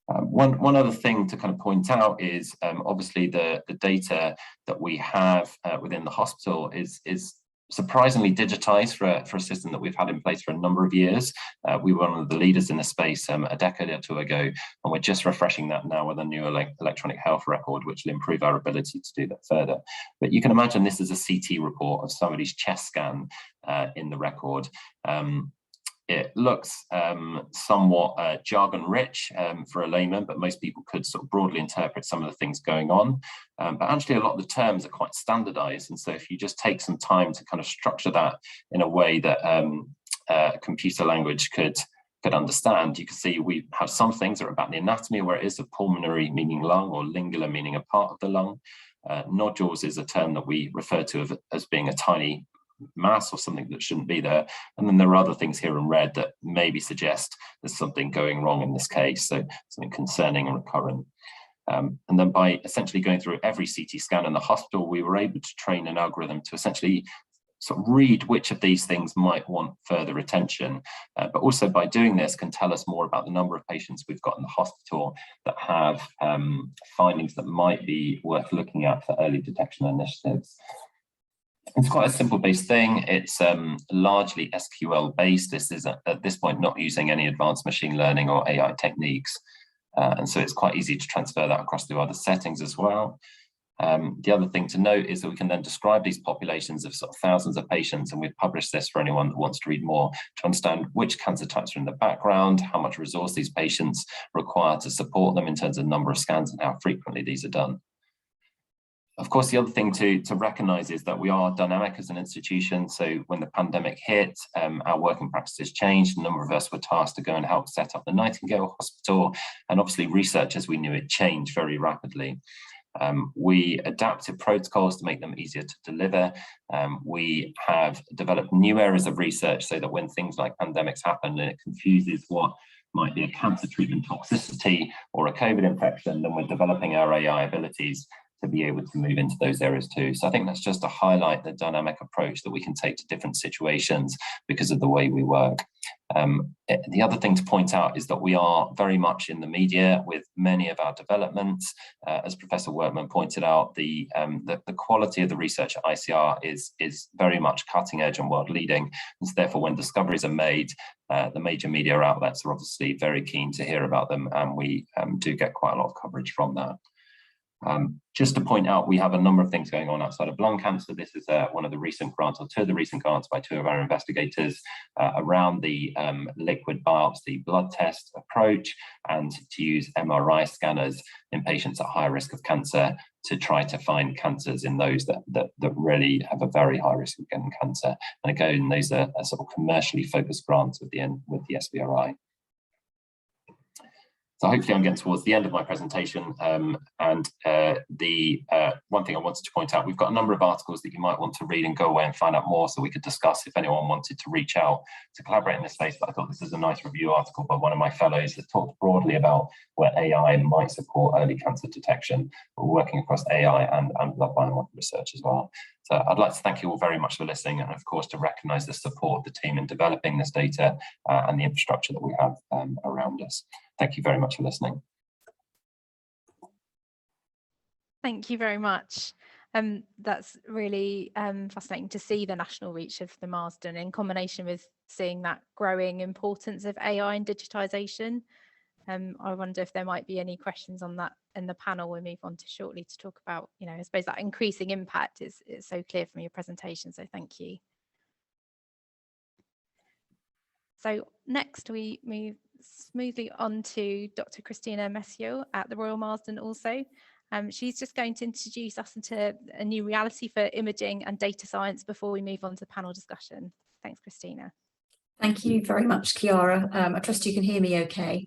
One other thing to kind of point out is obviously the data that we have within the hospital is surprisingly digitized for a system that we've had in place for a number of years. We were one of the leaders in the space a decade or two ago, and we're just refreshing that now with a new electronic health record, which will improve our ability to do that further. But you can imagine this is a CT report of somebody's chest scan in the record. It looks somewhat jargon rich for a layman, but most people could sort of broadly interpret some of the things going on. But actually a lot of the terms are quite standardized. And so if you just take some time to kind of structure that in a way that computer language could understand, you can see we have some things that are about the anatomy, where it is a pulmonary meaning lung, or lingular meaning a part of the lung. Nodules is a term that we refer to as being a tiny mass or something that shouldn't be there. And then there are other things here in red that maybe suggest there's something going wrong in this case, so something concerning and recurrent. And then by essentially going through every CT scan in the hospital, we were able to train an algorithm to essentially sort of read which of these things might want further attention, but also by doing this can tell us more about the number of patients we've got in the hospital that have findings that might be worth looking at for early detection initiatives. It's quite a simple based thing. It's largely SQL based. This is at this point not using any advanced machine learning or AI techniques. And so it's quite easy to transfer that across to other settings as well. The other thing to note is that we can then describe these populations of sort of thousands of patients, and we've published this for anyone that wants to read more, to understand which cancer types are in the background, how much resource these patients require to support them in terms of number of scans and how frequently these are done. Of course, the other thing to recognize is that we are dynamic as an institution. So when the pandemic hit, our working practices changed. A number of us were tasked to go and help set up the Nightingale Hospital. And obviously research as we knew it changed very rapidly. We adapted protocols to make them easier to deliver. We have developed new areas of research so that when things like pandemics happen and it confuses what might be a cancer treatment toxicity or a COVID infection, then we're developing our AI abilities to be able to move into those areas too. So I think that's just to highlight the dynamic approach that we can take to different situations because of the way we work. The other thing to point out is that we are very much in the media with many of our developments. As Professor Workman pointed out, the quality of the research at ICR is very much cutting edge and world leading. And so therefore, when discoveries are made, the major media outlets are obviously very keen to hear about them, and we do get quite a lot of coverage from that. Just to point out, we have a number of things going on outside of lung cancer. This is one of the recent grants, or two of the recent grants by two of our investigators around the liquid biopsy blood test approach, and to use MRI scanners in patients at high risk of cancer to try to find cancers in those that really have a very high risk of getting cancer. And again, those are sort of commercially focused grants with the SBRI. So hopefully I'm getting towards the end of my presentation, and the one thing I wanted to point out, we've got a number of articles that you might want to read and go away and find out more, so we could discuss if anyone wanted to reach out to collaborate in this space. But I thought this is a nice review article by one of my fellows that talks broadly about where AI might support early cancer detection. We're working across AI and blood biomarker research as well. So I'd like to thank you all very much for listening, and of course to recognise the support of the team in developing this data and the infrastructure that we have around us. Thank you very much for listening. Thank you very much. That's really fascinating to see the national reach of the Marsden in combination with seeing that growing importance of AI and digitisation. I wonder if there might be any questions on that in the panel we move on to shortly to talk about, I suppose that increasing impact is so clear from your presentation, so thank you. So next we move smoothly on to Dr. Christina Messier at the Royal Marsden also. She's just going to introduce us into a new reality for imaging and data science before we move on to the panel discussion. Thanks, Christina. Thank you very much, Chiara. I trust you can hear me okay.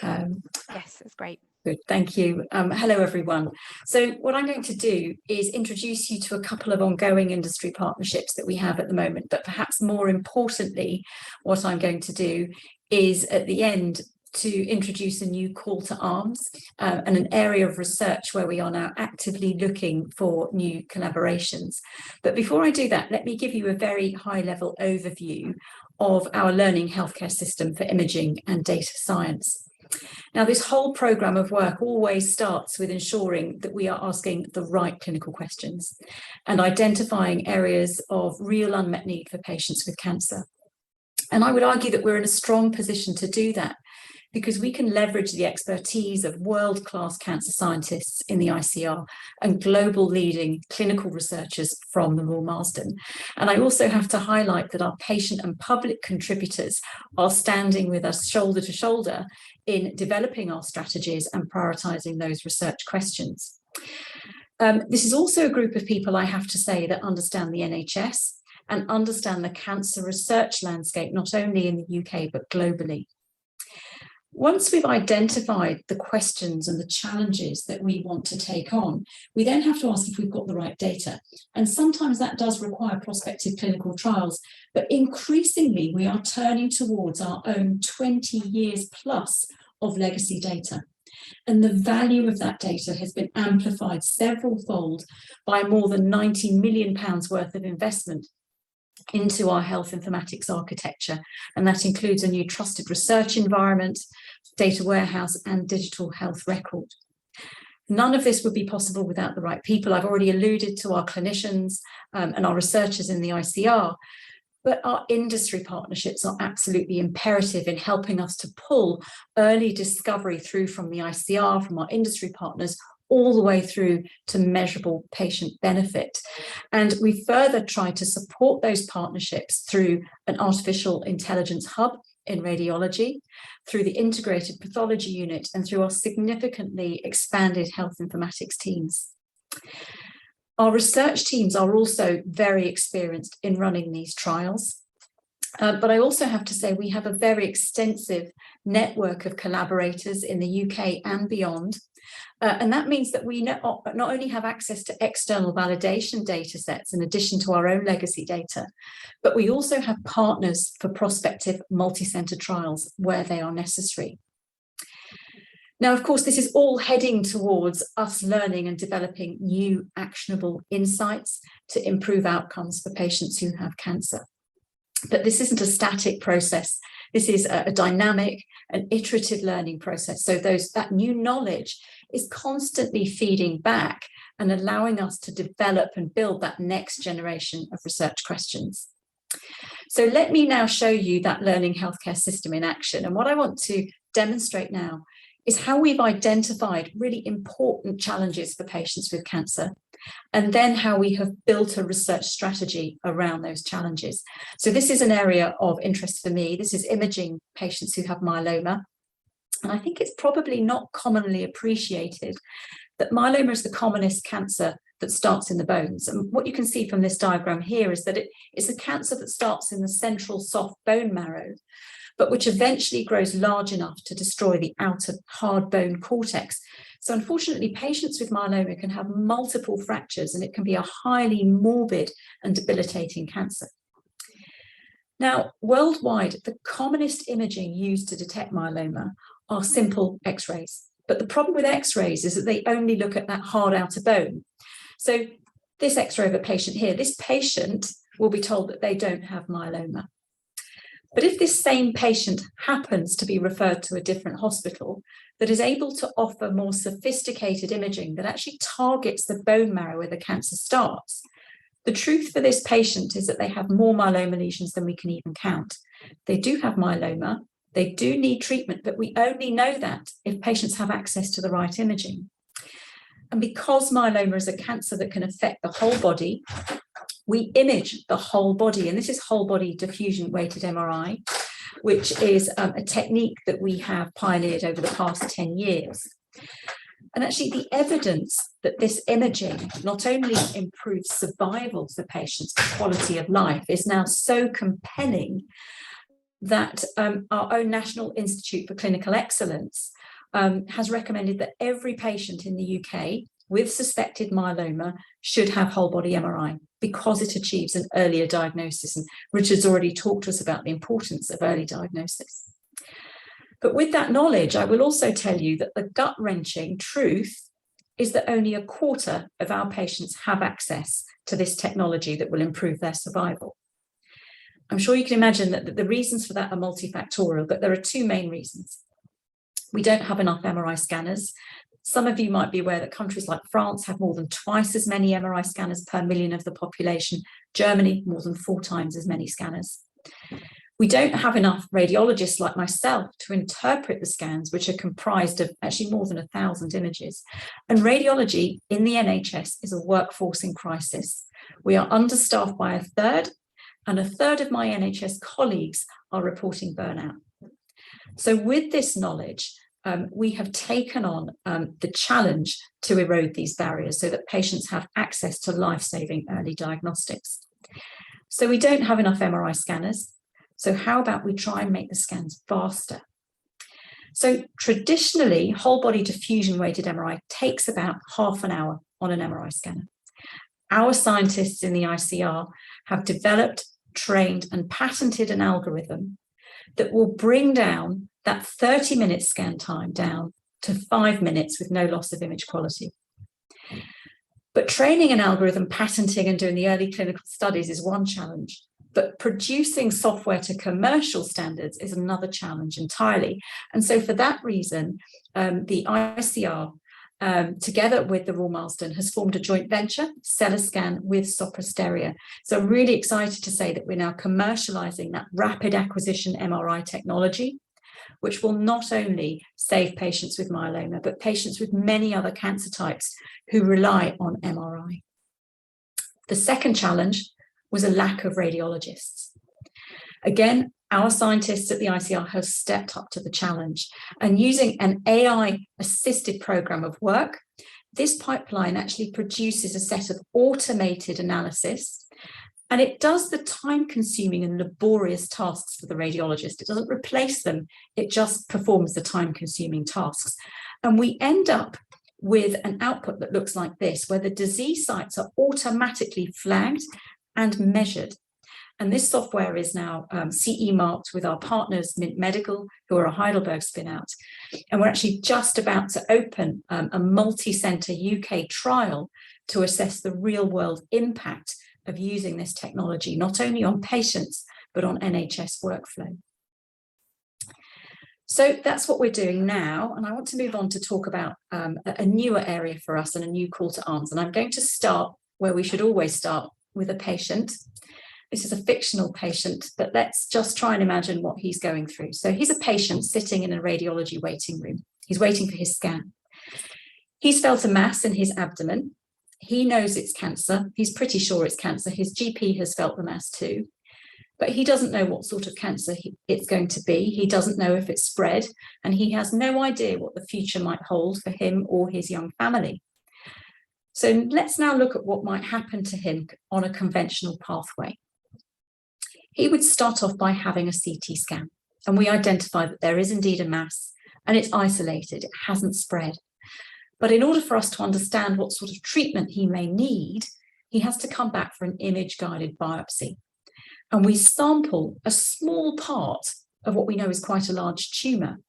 Yes, that's great. Good, thank you. Hello, everyone. So what I'm going to do is introduce you to a couple of ongoing industry partnerships that we have at the moment, but perhaps more importantly, what I'm going to do is at the end to introduce a new call to arms and an area of research where we are now actively looking for new collaborations. But before I do that, let me give you a very high-level overview of our learning healthcare system for imaging and data science. Now, this whole programme of work always starts with ensuring that we are asking the right clinical questions and identifying areas of real unmet need for patients with cancer. And I would argue that we're in a strong position to do that because we can leverage the expertise of world-class cancer scientists in the ICR and global leading clinical researchers from the Royal Marsden. And I also have to highlight that our patient and public contributors are standing with us shoulder to shoulder in developing our strategies and prioritising those research questions. This is also a group of people, I have to say, that understand the NHS and understand the cancer research landscape, not only in the UK, but globally. Once we've identified the questions and the challenges that we want to take on, we then have to ask if we've got the right data. And sometimes that does require prospective clinical trials, but increasingly we are turning towards our own 20 years plus of legacy data. And the value of that data has been amplified several-fold by more than £90 million worth of investment into our health informatics architecture. And that includes a new trusted research environment, data warehouse, and digital health record. None of this would be possible without the right people. I've already alluded to our clinicians and our researchers in the ICR, but our industry partnerships are absolutely imperative in helping us to pull early discovery through from the ICR, from our industry partners, all the way through to measurable patient benefit. And we further try to support those partnerships through an artificial intelligence hub in radiology, through the integrated pathology unit, and through our significantly expanded health informatics teams. Our research teams are also very experienced in running these trials. But I also have to say we have a very extensive network of collaborators in the UK and beyond. And that means that we not only have access to external validation data sets in addition to our own legacy data, but we also have partners for prospective multi-centre trials where they are necessary. Now, of course, this is all heading towards us learning and developing new actionable insights to improve outcomes for patients who have cancer. But this isn't a static process. This is a dynamic and iterative learning process. So that new knowledge is constantly feeding back and allowing us to develop and build that next generation of research questions. So let me now show you that learning healthcare system in action. And what I want to demonstrate now is how we've identified really important challenges for patients with cancer, and then how we have built a research strategy around those challenges. So this is an area of interest for me. This is imaging patients who have myeloma. And I think it's probably not commonly appreciated that myeloma is the commonest cancer that starts in the bones. And what you can see from this diagram here is that it's a cancer that starts in the central soft bone marrow, but which eventually grows large enough to destroy the outer hard bone cortex. So unfortunately, patients with myeloma can have multiple fractures, and it can be a highly morbid and debilitating cancer. Now, worldwide, the commonest imaging used to detect myeloma are simple X-rays. But the problem with X-rays is that they only look at that hard outer bone. So this X-ray of a patient here, this patient will be told that they don't have myeloma. But if this same patient happens to be referred to a different hospital that is able to offer more sophisticated imaging that actually targets the bone marrow where the cancer starts, the truth for this patient is that they have more myeloma lesions than we can even count. They do have myeloma, they do need treatment, but we only know that if patients have access to the right imaging. And because myeloma is a cancer that can affect the whole body, we image the whole body, and this is whole body diffusion weighted MRI, which is a technique that we have pioneered over the past 10 years. And actually the evidence that this imaging not only improves survival for patients, but quality of life is now so compelling that our own National Institute for Clinical Excellence has recommended that every patient in the UK with suspected myeloma should have whole body MRI because it achieves an earlier diagnosis. And Richard's already talked to us about the importance of early diagnosis. But with that knowledge, I will also tell you that the gut-wrenching truth is that only a quarter of our patients have access to this technology that will improve their survival. I'm sure you can imagine that the reasons for that are multifactorial, but there are two main reasons. We don't have enough MRI scanners. Some of you might be aware that countries like France have more than twice as many MRI scanners per million of the population. Germany, more than 4 times as many scanners. We don't have enough radiologists like myself to interpret the scans, which are comprised of actually more than 1,000 images. And radiology in the NHS is a workforce in crisis. We are understaffed by 1/3, and 1/3 of my NHS colleagues are reporting burnout. So with this knowledge, we have taken on the challenge to erode these barriers so that patients have access to life-saving early diagnostics. So we don't have enough MRI scanners. So how about we try and make the scans faster? So traditionally, whole body diffusion weighted MRI takes about half an hour on an MRI scanner. Our scientists in the ICR have developed, trained and patented an algorithm that will bring down that 30-minute scan time down to 5 minutes with no loss of image quality. But training an algorithm, patenting and doing the early clinical studies is one challenge, but producing software to commercial standards is another challenge entirely. And so for that reason, the ICR, together with the Royal Marsden, has formed a joint venture, Cellascan with Soprasteria. So I'm really excited to say that we're now commercializing that rapid acquisition MRI technology, which will not only save patients with myeloma, but patients with many other cancer types who rely on MRI. The second challenge was a lack of radiologists. Again, our scientists at the ICR have stepped up to the challenge, and using an AI-assisted program of work, this pipeline actually produces a set of automated analysis, and it does the time-consuming and laborious tasks for the radiologist. It doesn't replace them, it just performs the time-consuming tasks. And we end up with an output that looks like this, where the disease sites are automatically flagged and measured. And this software is now CE marked with our partners, Mint Medical, who are a Heidelberg spin-out. And we're actually just about to open a multi-center UK trial to assess the real-world impact of using this technology, not only on patients, but on NHS workflow. So that's what we're doing now. And I want to move on to talk about a newer area for us and a new call to arms. And I'm going to start where we should always start, with a patient. This is a fictional patient, but let's just try and imagine what he's going through. So he's a patient sitting in a radiology waiting room. He's waiting for his scan. He's felt a mass in his abdomen. He knows it's cancer. He's pretty sure it's cancer. His GP has felt the mass too, but he doesn't know what sort of cancer it's going to be. He doesn't know if it's spread, and he has no idea what the future might hold for him or his young family. So let's now look at what might happen to him on a conventional pathway. He would start off by having a CT scan, and we identify that there is indeed a mass and it's isolated, it hasn't spread. But in order for us to understand what sort of treatment he may need, he has to come back for an image-guided biopsy. And we sample a small part of what we know is quite a large tumour.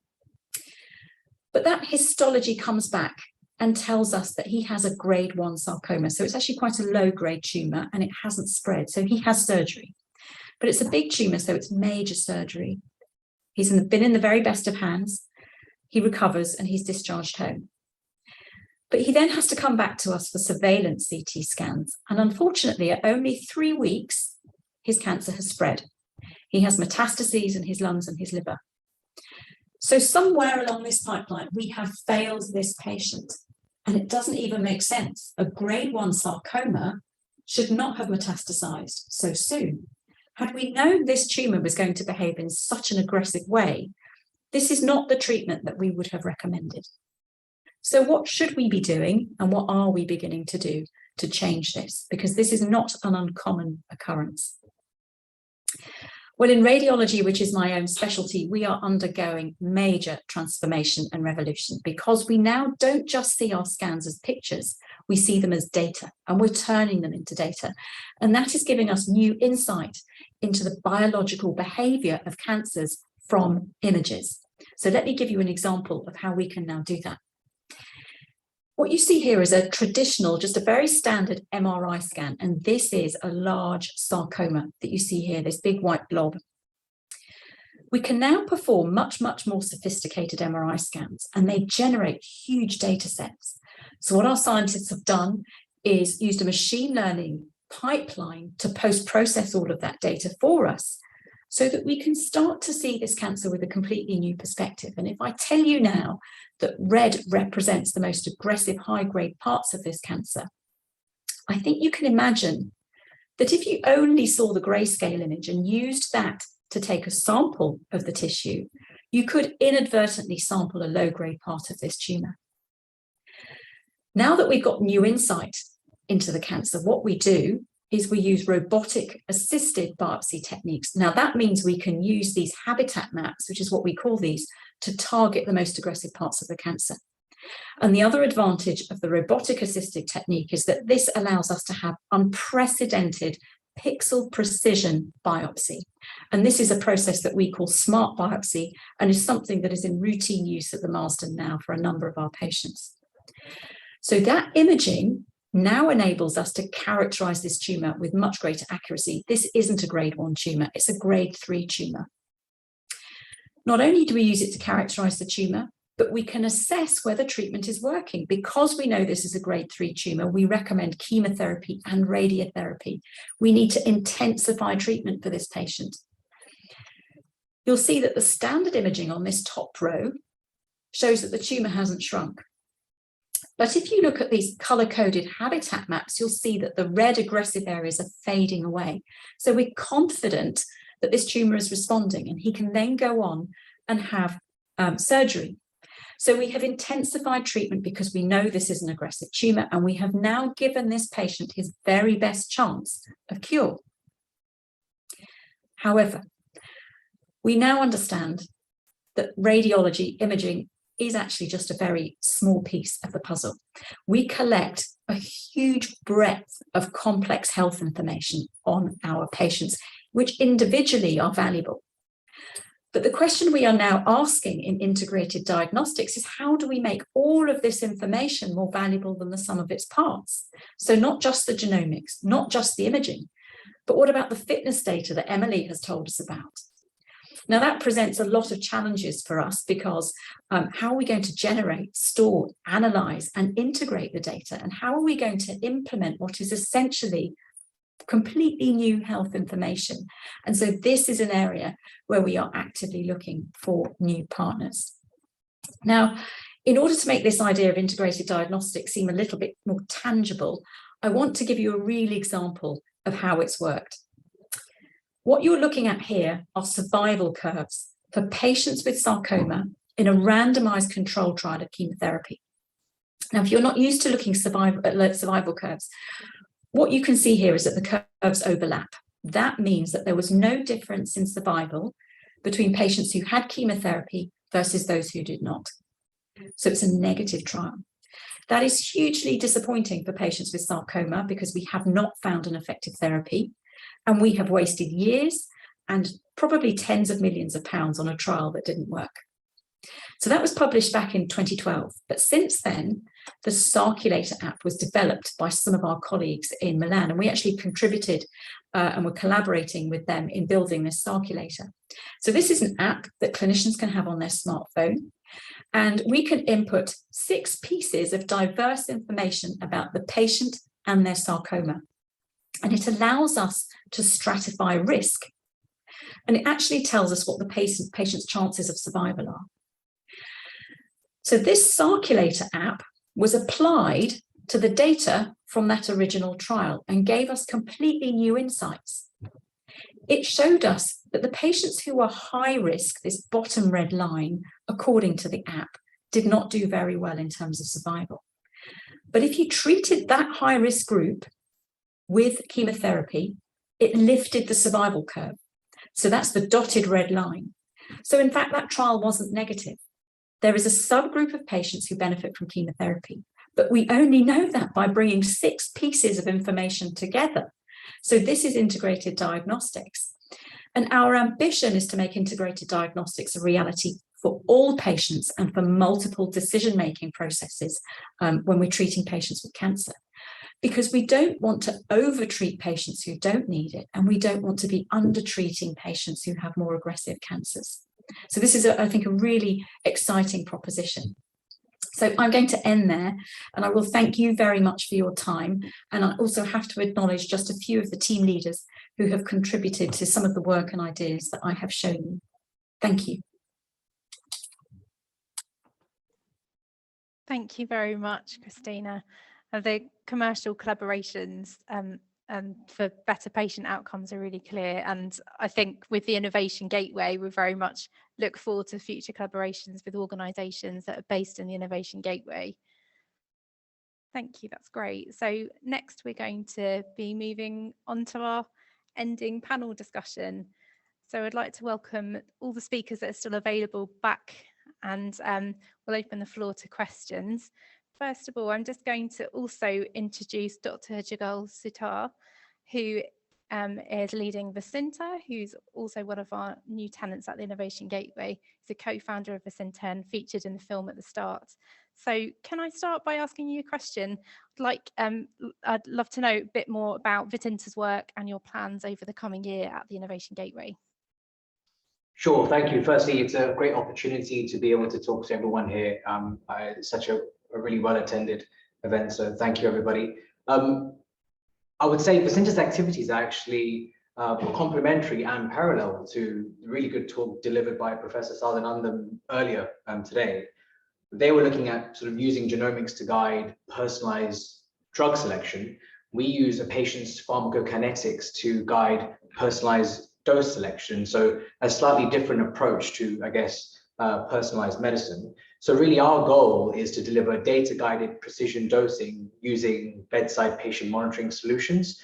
But that histology comes back and tells us that he has a grade 1 sarcoma. So it's actually quite a low-grade tumour and it hasn't spread. So he has surgery. But it's a big tumour, so it's major surgery. He's been in the very best of hands. He recovers and he's discharged home. But he then has to come back to us for surveillance CT scans. And unfortunately, at only 3 weeks, his cancer has spread. He has metastases in his lungs and his liver. So somewhere along this pipeline, we have failed this patient. And it doesn't even make sense. A grade 1 sarcoma should not have metastasized so soon. Had we known this tumour was going to behave in such an aggressive way, this is not the treatment that we would have recommended. So what should we be doing, and what are we beginning to do to change this? Because this is not an uncommon occurrence. Well, in radiology, which is my own specialty, we are undergoing major transformation and revolution, because we now don't just see our scans as pictures, we see them as data, and we're turning them into data. And that is giving us new insight into the biological behavior of cancers from images. So let me give you an example of how we can now do that. What you see here is a traditional, just a very standard MRI scan, and this is a large sarcoma that you see here, this big white blob. We can now perform much, much more sophisticated MRI scans, and they generate huge data sets. So what our scientists have done is used a machine learning pipeline to post-process all of that data for us so that we can start to see this cancer with a completely new perspective. And if I tell you now that red represents the most aggressive high-grade parts of this cancer, I think you can imagine that if you only saw the grayscale image and used that to take a sample of the tissue, you could inadvertently sample a low-grade part of this tumour. Now that we've got new insight into the cancer, what we do is we use robotic assisted biopsy techniques. Now that means we can use these habitat maps, which is what we call these, to target the most aggressive parts of the cancer. And the other advantage of the robotic assisted technique is that this allows us to have unprecedented pixel precision biopsy. And this is a process that we call smart biopsy and is something that is in routine use at the Marsden now for a number of our patients. So that imaging now enables us to characterize this tumor with much greater accuracy. This isn't a grade 1 tumor, it's a grade 3 tumor. Not only do we use it to characterize the tumor, but we can assess whether treatment is working. Because we know this is a grade 3 tumor, we recommend chemotherapy and radiotherapy. We need to intensify treatment for this patient. You'll see that the standard imaging on this top row shows that the tumor hasn't shrunk. But if you look at these color-coded habitat maps, you'll see that the red aggressive areas are fading away. So we're confident that this tumor is responding, and he can then go on and have surgery. So we have intensified treatment because we know this is an aggressive tumor, and we have now given this patient his very best chance of cure. However, we now understand that radiology imaging is actually just a very small piece of the puzzle. We collect a huge breadth of complex health information on our patients, which individually are valuable. But the question we are now asking in integrated diagnostics is, how do we make all of this information more valuable than the sum of its parts? So not just the genomics, not just the imaging, but what about the fitness data that Emily has told us about? Now that presents a lot of challenges for us because how are we going to generate, store, analyze, and integrate the data? And how are we going to implement what is essentially completely new health information? And so this is an area where we are actively looking for new partners. Now, in order to make this idea of integrated diagnostics seem a little bit more tangible, I want to give you a real example of how it's worked. What you're looking at here are survival curves for patients with sarcoma in a randomized controlled trial of chemotherapy. Now, if you're not used to looking at survival curves, what you can see here is that the curves overlap. That means that there was no difference in survival between patients who had chemotherapy versus those who did not. So it's a negative trial. That is hugely disappointing for patients with sarcoma because we have not found an effective therapy, and we have wasted years and probably tens of millions of pounds on a trial that didn't work. So that was published back in 2012. But since then, the Circulator App was developed by some of our colleagues in Milan, and we actually contributed and were collaborating with them in building this Circulator. So this is an app that clinicians can have on their smartphone, and we can input 6 pieces of diverse information about the patient and their sarcoma. And it allows us to stratify risk. And it actually tells us what the patient's chances of survival are. So this Circulator app was applied to the data from that original trial and gave us completely new insights. It showed us that the patients who were high risk, this bottom red line, according to the app, did not do very well in terms of survival. But if you treated that high risk group with chemotherapy, it lifted the survival curve. So that's the dotted red line. So in fact, that trial wasn't negative. There is a subgroup of patients who benefit from chemotherapy, but we only know that by bringing 6 pieces of information together. So this is integrated diagnostics. And our ambition is to make integrated diagnostics a reality for all patients and for multiple decision-making processes when we're treating patients with cancer. because we don't want to over-treat patients who don't need it, and we don't want to be under-treating patients who have more aggressive cancers. So this is, I think, a really exciting proposition. So I'm going to end there, and I will thank you very much for your time. And I also have to acknowledge just a few of the team leaders who have contributed to some of the work and ideas that I have shown you. Thank you. Thank you very much, Christina. The commercial collaborations for better patient outcomes are really clear. And I think with the Innovation Gateway, we very much look forward to future collaborations with organisations that are based in the Innovation Gateway. Thank you, that's great. So next we're going to be moving on to our ending panel discussion. So I'd like to welcome all the speakers that are still available back, and we'll open the floor to questions. First of all, I'm just going to also introduce Dr. Jugal Sutar, who is leading Vicinta, who's also one of our new tenants at the Innovation Gateway. He's a co-founder of Vicinta and featured in the film at the start. So can I start by asking you a question? I'd love to know a bit more about Vicinta's work and your plans over the coming year at the Innovation Gateway. Sure, thank you. Firstly, it's a great opportunity to be able to talk to everyone here. It's such a really well-attended event, so thank you, everybody. I would say Vicinta's activities are actually complementary and parallel to the really good talk delivered by Professor Sadanandam earlier today. They were looking at sort of using genomics to guide personalized drug selection. We use a patient's pharmacokinetics to guide personalized dose selection. So a slightly different approach to, I guess, personalized medicine. So really our goal is to deliver data-guided precision dosing using bedside patient monitoring solutions.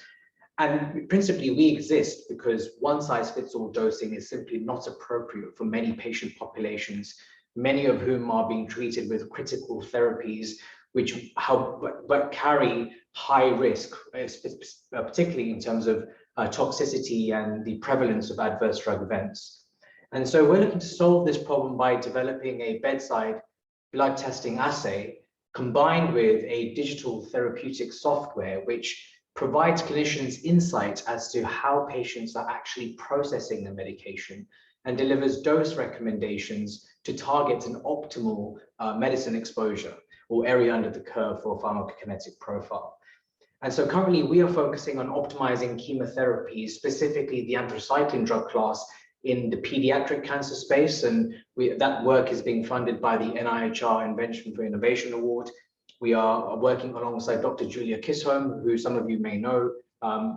And principally we exist because one-size-fits-all dosing is simply not appropriate for many patient populations, many of whom are being treated with critical therapies, which but carry high risk, particularly in terms of toxicity and the prevalence of adverse drug events. And so we're looking to solve this problem by developing a bedside blood testing assay combined with a digital therapeutic software, which provides clinicians insight as to how patients are actually processing the medication and delivers dose recommendations to target an optimal medicine exposure or area under the curve for a pharmacokinetic profile. And so currently we are focusing on optimizing chemotherapies, specifically the anthracycline drug class in the pediatric cancer space. And that work is being funded by the NIHR Invention for Innovation Award. We are working alongside Dr. Julia Kisholm, who some of you may know,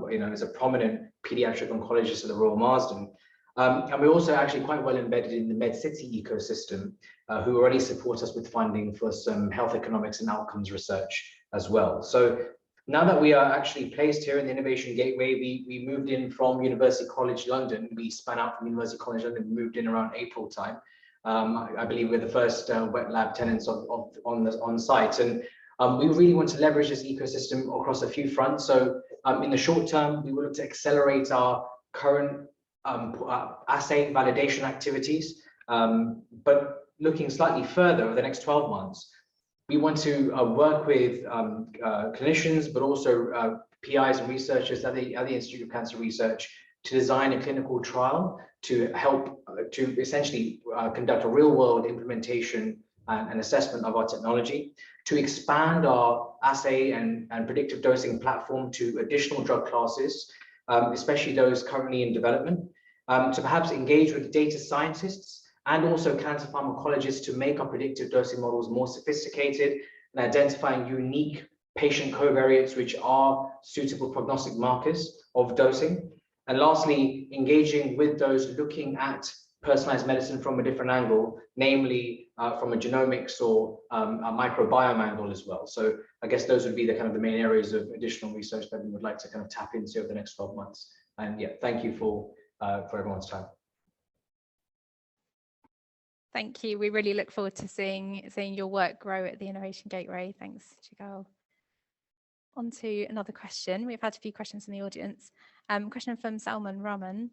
is a prominent pediatric oncologist at the Royal Marsden. And we're also actually quite well embedded in the MedCity ecosystem, who already support us with funding for some health economics and outcomes research as well. So now that we are actually placed here in the Innovation Gateway, we moved in from University College London. We spun out from University College London, moved in around April time. I believe we're the first wet lab tenants on site. And we really want to leverage this ecosystem across a few fronts. So in the short term, we will look to accelerate our current assay validation activities, but looking slightly further over the next 12 months, we want to work with clinicians, but also PIs and researchers at the Institute of Cancer Research to design a clinical trial to help to essentially conduct a real-world implementation and assessment of our technology, to expand our assay and predictive dosing platform to additional drug classes, especially those currently in development, to perhaps engage with data scientists and also cancer pharmacologists to make our predictive dosing models more sophisticated and identifying unique patient covariates which are suitable prognostic markers of dosing. And lastly, engaging with those looking at personalized medicine from a different angle, namely from a genomics or a microbiome angle as well. So I guess those would be the kind of the main areas of additional research that we would like to kind of tap into over the next 12 months. And yeah, thank you for everyone's time. Thank you. We really look forward to seeing your work grow at the Innovation Gateway. Thanks, Jugal. On to another question. We've had a few questions from the audience. Question from Salman Rahman.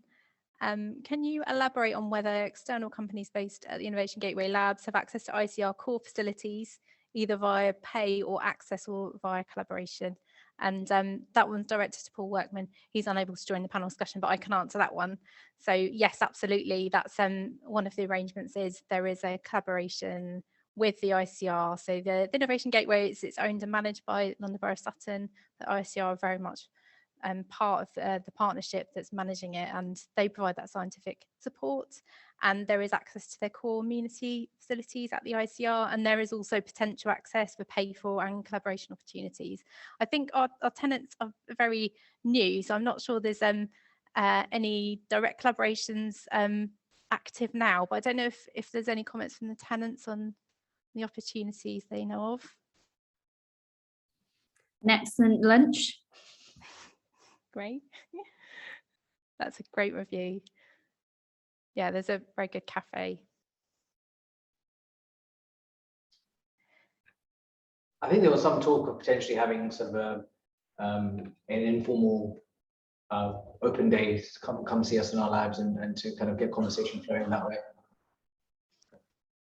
Can you elaborate on whether external companies based at the Innovation Gateway Labs have access to ICR core facilities, either via pay or access or via collaboration? And that one's directed to Paul Workman. He's unable to join the panel discussion, but I can answer that one. So yes, absolutely. That's one of the arrangements is there is a collaboration with the ICR. So the Innovation Gateway, it's owned and managed by London Borough of Sutton. The ICR are very much part of the partnership that's managing it, and they provide that scientific support, and there is access to their core amenity facilities at the ICR, and there is also potential access for pay for and collaboration opportunities. I think our tenants are very new, so I'm not sure there's any direct collaborations active now, but I don't know if there's any comments from the tenants on the opportunities they know of. An excellent lunch. Great. That's a great review. Yeah, there's a very good cafe. I think there was some talk of potentially having sort of an informal open days, come see us in our labs and to kind of get conversation flowing that way.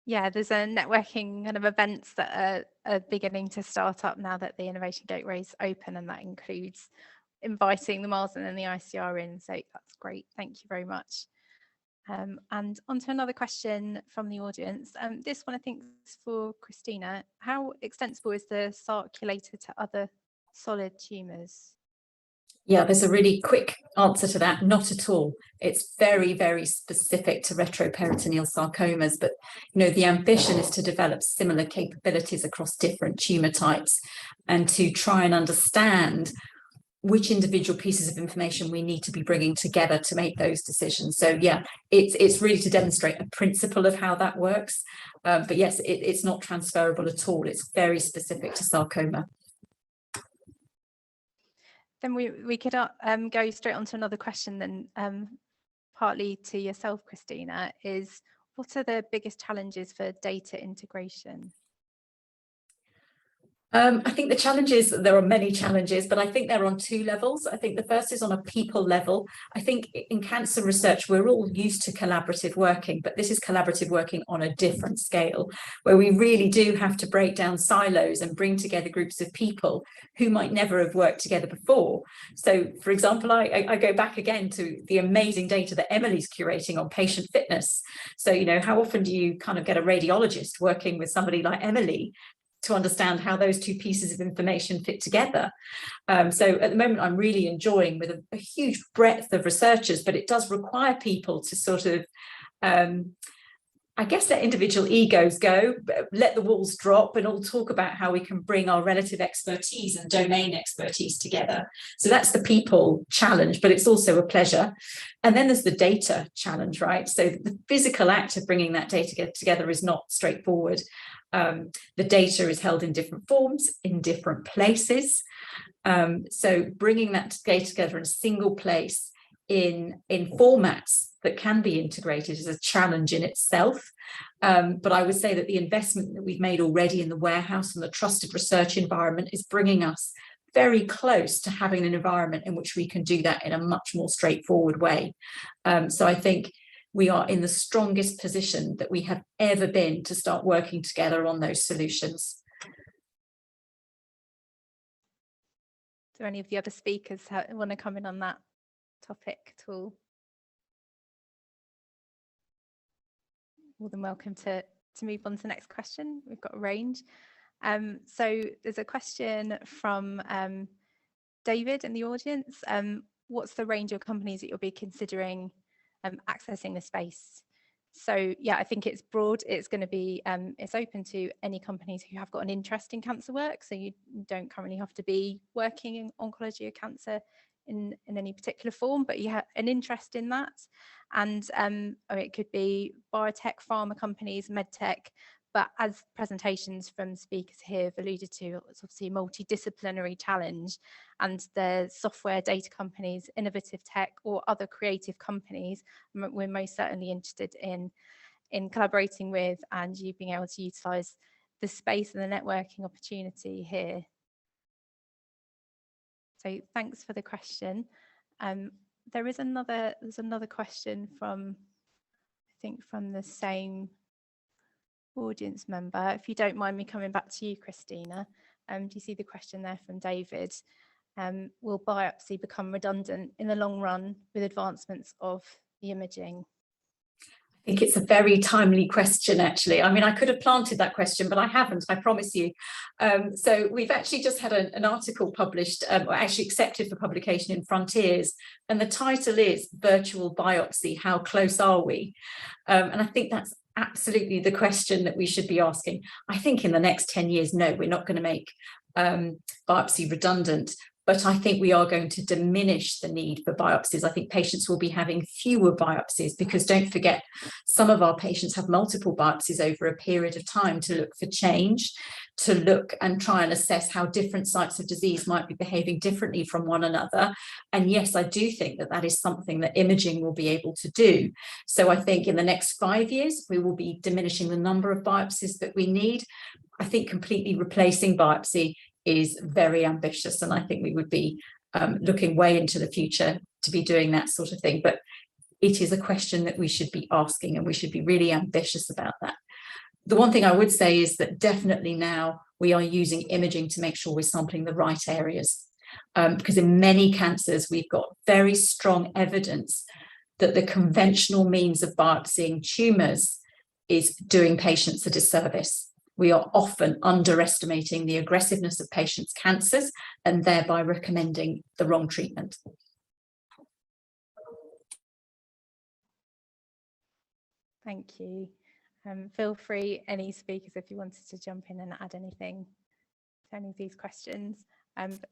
Yeah, there's a networking kind of events that are beginning to start up now that the Innovation Gateway is open, and that includes inviting the Marsden and the ICR in. So that's great. Thank you very much. And on to another question from the audience. This one I think is for Christina. How extensible is the circulator to other solid tumours? Yeah, there's a really quick answer to that. Not at all. It's very, very specific to retroperitoneal sarcomas, but the ambition is to develop similar capabilities across different tumour types and to try and understand which individual pieces of information we need to be bringing together to make those decisions. So yeah, it's really to demonstrate a principle of how that works. But yes, it's not transferable at all. It's very specific to sarcoma. Then we could go straight on to another question then, partly to yourself, Christina, is what are the biggest challenges for data integration? I think the challenges, there are many challenges, but I think they're on two levels. I think the first is on a people level. I think in cancer research, we're all used to collaborative working, but this is collaborative working on a different scale, where we really do have to break down silos and bring together groups of people who might never have worked together before. So, for example, I go back again to the amazing data that Emily's curating on patient fitness. So, how often do you kind of get a radiologist working with somebody like Emily to understand how those two pieces of information fit together? So at the moment, I'm really enjoying with a huge breadth of researchers, but it does require people to sort of, I guess, let individual egos go, let the walls drop, and all talk about how we can bring our relative expertise and domain expertise together. So that's the people challenge, but it's also a pleasure. And then there's the data challenge, right? So the physical act of bringing that data together is not straightforward. The data is held in different forms, in different places. So bringing that data together in a single place in formats that can be integrated is a challenge in itself. But I would say that the investment that we've made already in the warehouse and the trusted research environment is bringing us very close to having an environment in which we can do that in a much more straightforward way. So I think we are in the strongest position that we have ever been to start working together on those solutions. Do any of the other speakers want to come in on that topic at all? More than welcome to move on to the next question. We've got a range. So there's a question from David in the audience. What's the range of companies that you'll be considering accessing the space? So yeah, I think it's broad. It's going to be it's open to any companies who have got an interest in cancer work. So you don't currently have to be working in oncology or cancer in any particular form, but you have an interest in that. And it could be biotech, pharma companies, medtech. But as presentations from speakers here have alluded to, it's obviously a multidisciplinary challenge, and the software data companies, innovative tech, or other creative companies, we're most certainly interested in collaborating with, and you being able to utilise the space and the networking opportunity here. So thanks for the question. There's another question from, I think, from the same audience member. If you don't mind me coming back to you, Christina, do you see the question there from David? will biopsy become redundant in the long run with advancements of the imaging? I think it's a very timely question, actually. I mean, I could have planted that question, but I haven't, I promise you. So we've actually just had an article published, or actually accepted for publication in Frontiers, and the title is Virtual Biopsy, How Close Are We? And I think that's absolutely the question that we should be asking. I think in the next 10 years, no, we're not going to make biopsy redundant. But I think we are going to diminish the need for biopsies. I think patients will be having fewer biopsies because don't forget, some of our patients have multiple biopsies over a period of time to look for change, to look and try and assess how different sites of disease might be behaving differently from one another. And yes, I do think that that is something that imaging will be able to do. So I think in the next 5 years, we will be diminishing the number of biopsies that we need. I think completely replacing biopsy is very ambitious, and I think we would be looking way into the future to be doing that sort of thing. But it is a question that we should be asking, and we should be really ambitious about that. The one thing I would say is that definitely now we are using imaging to make sure we're sampling the right areas, because in many cancers we've got very strong evidence that the conventional means of biopsying tumours is doing patients a disservice. We are often underestimating the aggressiveness of patients' cancers and thereby recommending the wrong treatment. Thank you. Feel free, any speakers, if you wanted to jump in and add anything to any of these questions.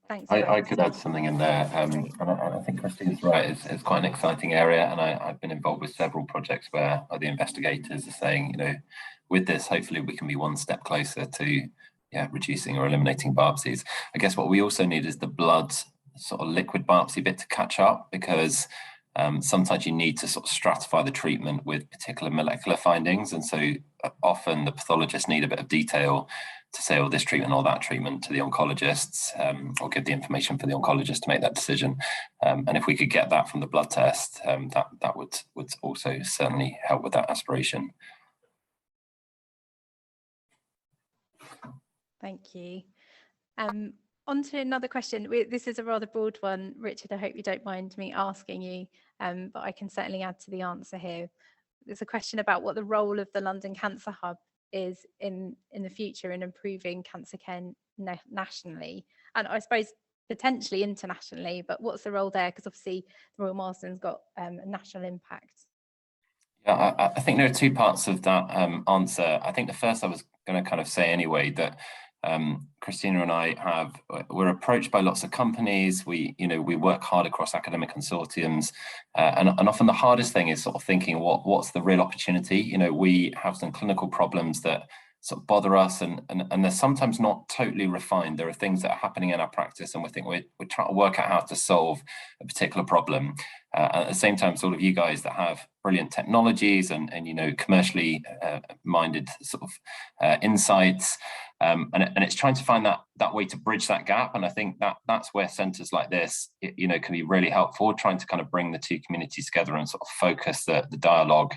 Thanks. I could add something in there. And I think Christine's right. It's quite an exciting area, and I've been involved with several projects where the investigators are saying, you know, with this, hopefully we can be one step closer to reducing or eliminating biopsies. I guess what we also need is the blood sort of liquid biopsy bit to catch up, because sometimes you need to sort of stratify the treatment with particular molecular findings, and so often the pathologists need a bit of detail to say, oh, this treatment or that treatment to the oncologists, or give the information for the oncologist to make that decision. And if we could get that from the blood test, that would also certainly help with that aspiration. Thank you. On to another question. This is a rather broad one. Richard, I hope you don't mind me asking you, but I can certainly add to the answer here. There's a question about what the role of the London Cancer Hub is in the future in improving cancer care nationally, and I suppose potentially internationally, but what's the role there? Because obviously the Royal Marsden's got a national impact. Yeah, I think there are two parts of that answer. I think the first I was going to kind of say anyway, that Christina and I we're approached by lots of companies. We work hard across academic consortiums, and often the hardest thing is sort of thinking what's the real opportunity. You know, we have some clinical problems that sort of bother us, and they're sometimes not totally refined. There are things that are happening in our practice, and we're trying to work out how to solve a particular problem. At the same time, sort of you guys that have brilliant technologies and commercially minded sort of insights, and it's trying to find that way to bridge that gap. And I think that's where centres like this, can be really helpful, trying to kind of bring the two communities together and sort of focus the dialogue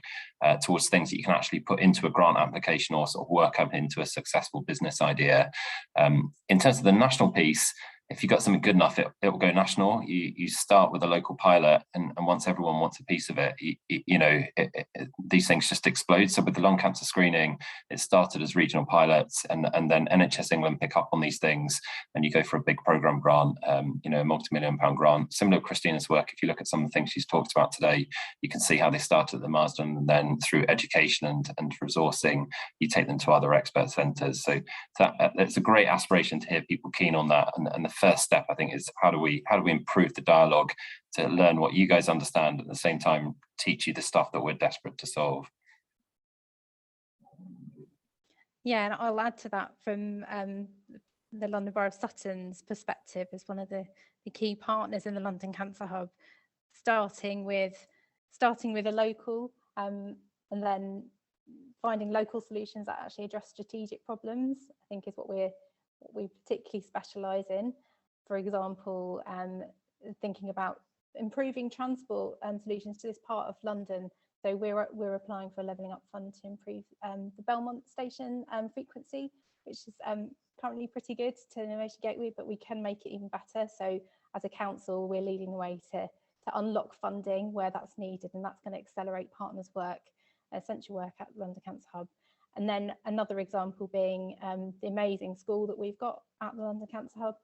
towards things that you can actually put into a grant application or sort of work up into a successful business idea. In terms of the national piece, if you've got something good enough, it will go national. You start with a local pilot, and once everyone wants a piece of it, these things just explode. So with the lung cancer screening, it started as regional pilots, and then NHS England pick up on these things, and you go for a big programme grant, a multi-million-pound grant. Similar to Christina's work, if you look at some of the things she's talked about today, you can see how they started at the Marsden, and then through education and resourcing, you take them to other expert centres. So it's a great aspiration to hear people keen on that, and the first step, I think, is how do we improve the dialogue to learn what you guys understand, at the same time teach you the stuff that we're desperate to solve. Yeah, and I'll add to that from the London Borough of Sutton's perspective as one of the key partners in the London Cancer Hub, starting with a local and then finding local solutions that actually address strategic problems, I think is what we particularly specialise in. For example, thinking about improving transport solutions to this part of London. So we're applying for a levelling up fund to improve the Belmont station frequency which is currently pretty good to Innovation Gateway, but we can make it even better. So as a council, we're leading the way to unlock funding where that's needed, and that's going to accelerate partners' work, essential work at London Cancer Hub. And then another example being the amazing school that we've got at the London Cancer Hub.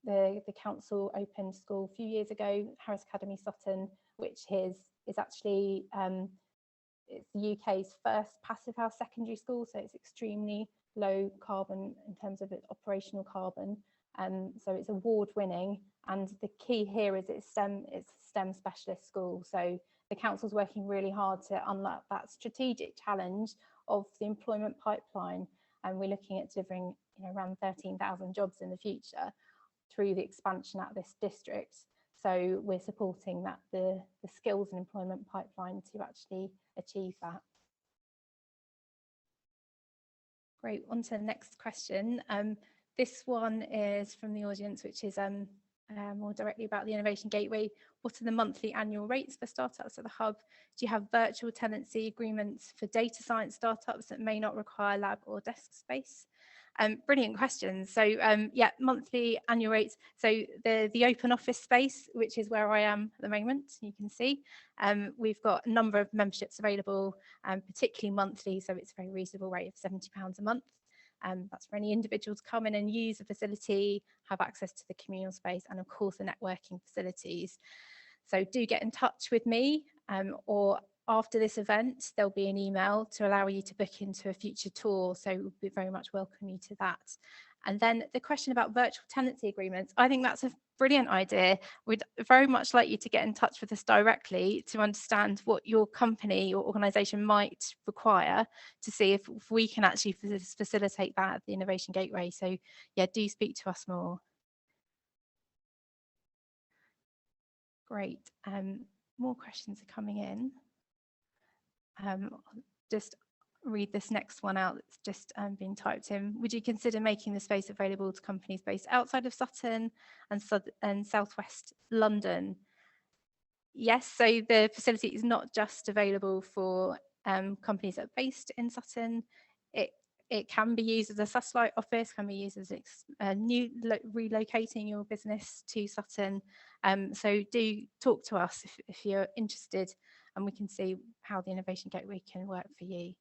The council opened school a few years ago, Harris Academy Sutton, which is actually it's the UK's first passive house secondary school, so it's extremely low carbon in terms of its operational carbon. So it's award winning, and the key here is it's a STEM specialist school. So the council's working really hard to unlock that strategic challenge of the employment pipeline, and we're looking at delivering around 13,000 jobs in the future through the expansion at this district. So we're supporting that the skills and employment pipeline to actually achieve that. Great, on to the next question. This one is from the audience, which is more directly about the Innovation Gateway. What are the monthly annual rates for startups at the hub? Do you have virtual tenancy agreements for data science startups that may not require lab or desk space? Brilliant questions. So yeah, monthly annual rates. So the open office space, which is where I am at the moment, you can see, we've got a number of memberships available, particularly monthly. So it's a very reasonable rate of £70 a month. That's for any individual to come in and use the facility, have access to the communal space, and of course the networking facilities. So do get in touch with me, or after this event there'll be an email to allow you to book into a future tour, so we very much welcome you to that. And then the question about virtual tenancy agreements, I think that's a brilliant idea. We'd very much like you to get in touch with us directly to understand what your company or organisation might require, to see if we can actually facilitate that at the Innovation Gateway. So yeah, do speak to us more. Great, more questions are coming in. Just read this next one out that's just been typed in. Would you consider making the space available to companies based outside of Sutton and southwest London? Yes, so the facility is not just available for companies that are based in Sutton. It can be used as a satellite office, can be used as relocating your business to Sutton. So do talk to us if you're interested, and we can see how the Innovation Gateway can work for you.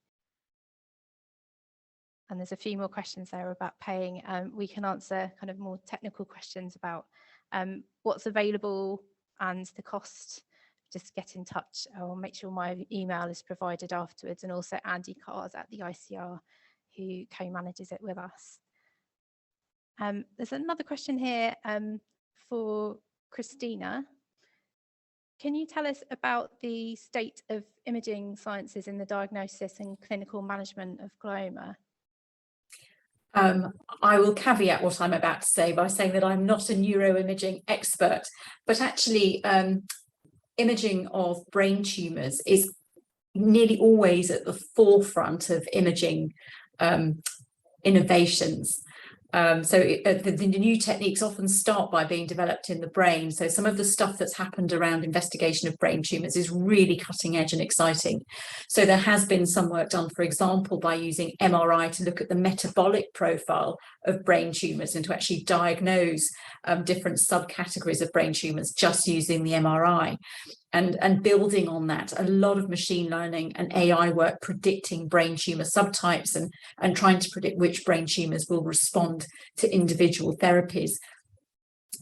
And there's a few more questions there about paying. We can answer kind of more technical questions about what's available and the cost. Just get in touch. I'll make sure my email is provided afterwards, and also Andy Cars at the ICR, who co-manages it with us. There's another question here for Christina. Can you tell us about the state of imaging sciences in the diagnosis and clinical management of glioma? I will caveat what I'm about to say by saying that I'm not a neuroimaging expert, but actually imaging of brain tumours is nearly always at the forefront of imaging innovations. The new techniques often start by being developed in the brain. So some of the stuff that's happened around investigation of brain tumours is really cutting edge and exciting. So there has been some work done, for example, by using MRI to look at the metabolic profile of brain tumours and to actually diagnose different subcategories of brain tumours just using the MRI. And building on that, a lot of machine learning and AI work predicting brain tumour subtypes and trying to predict which brain tumours will respond to individual therapies.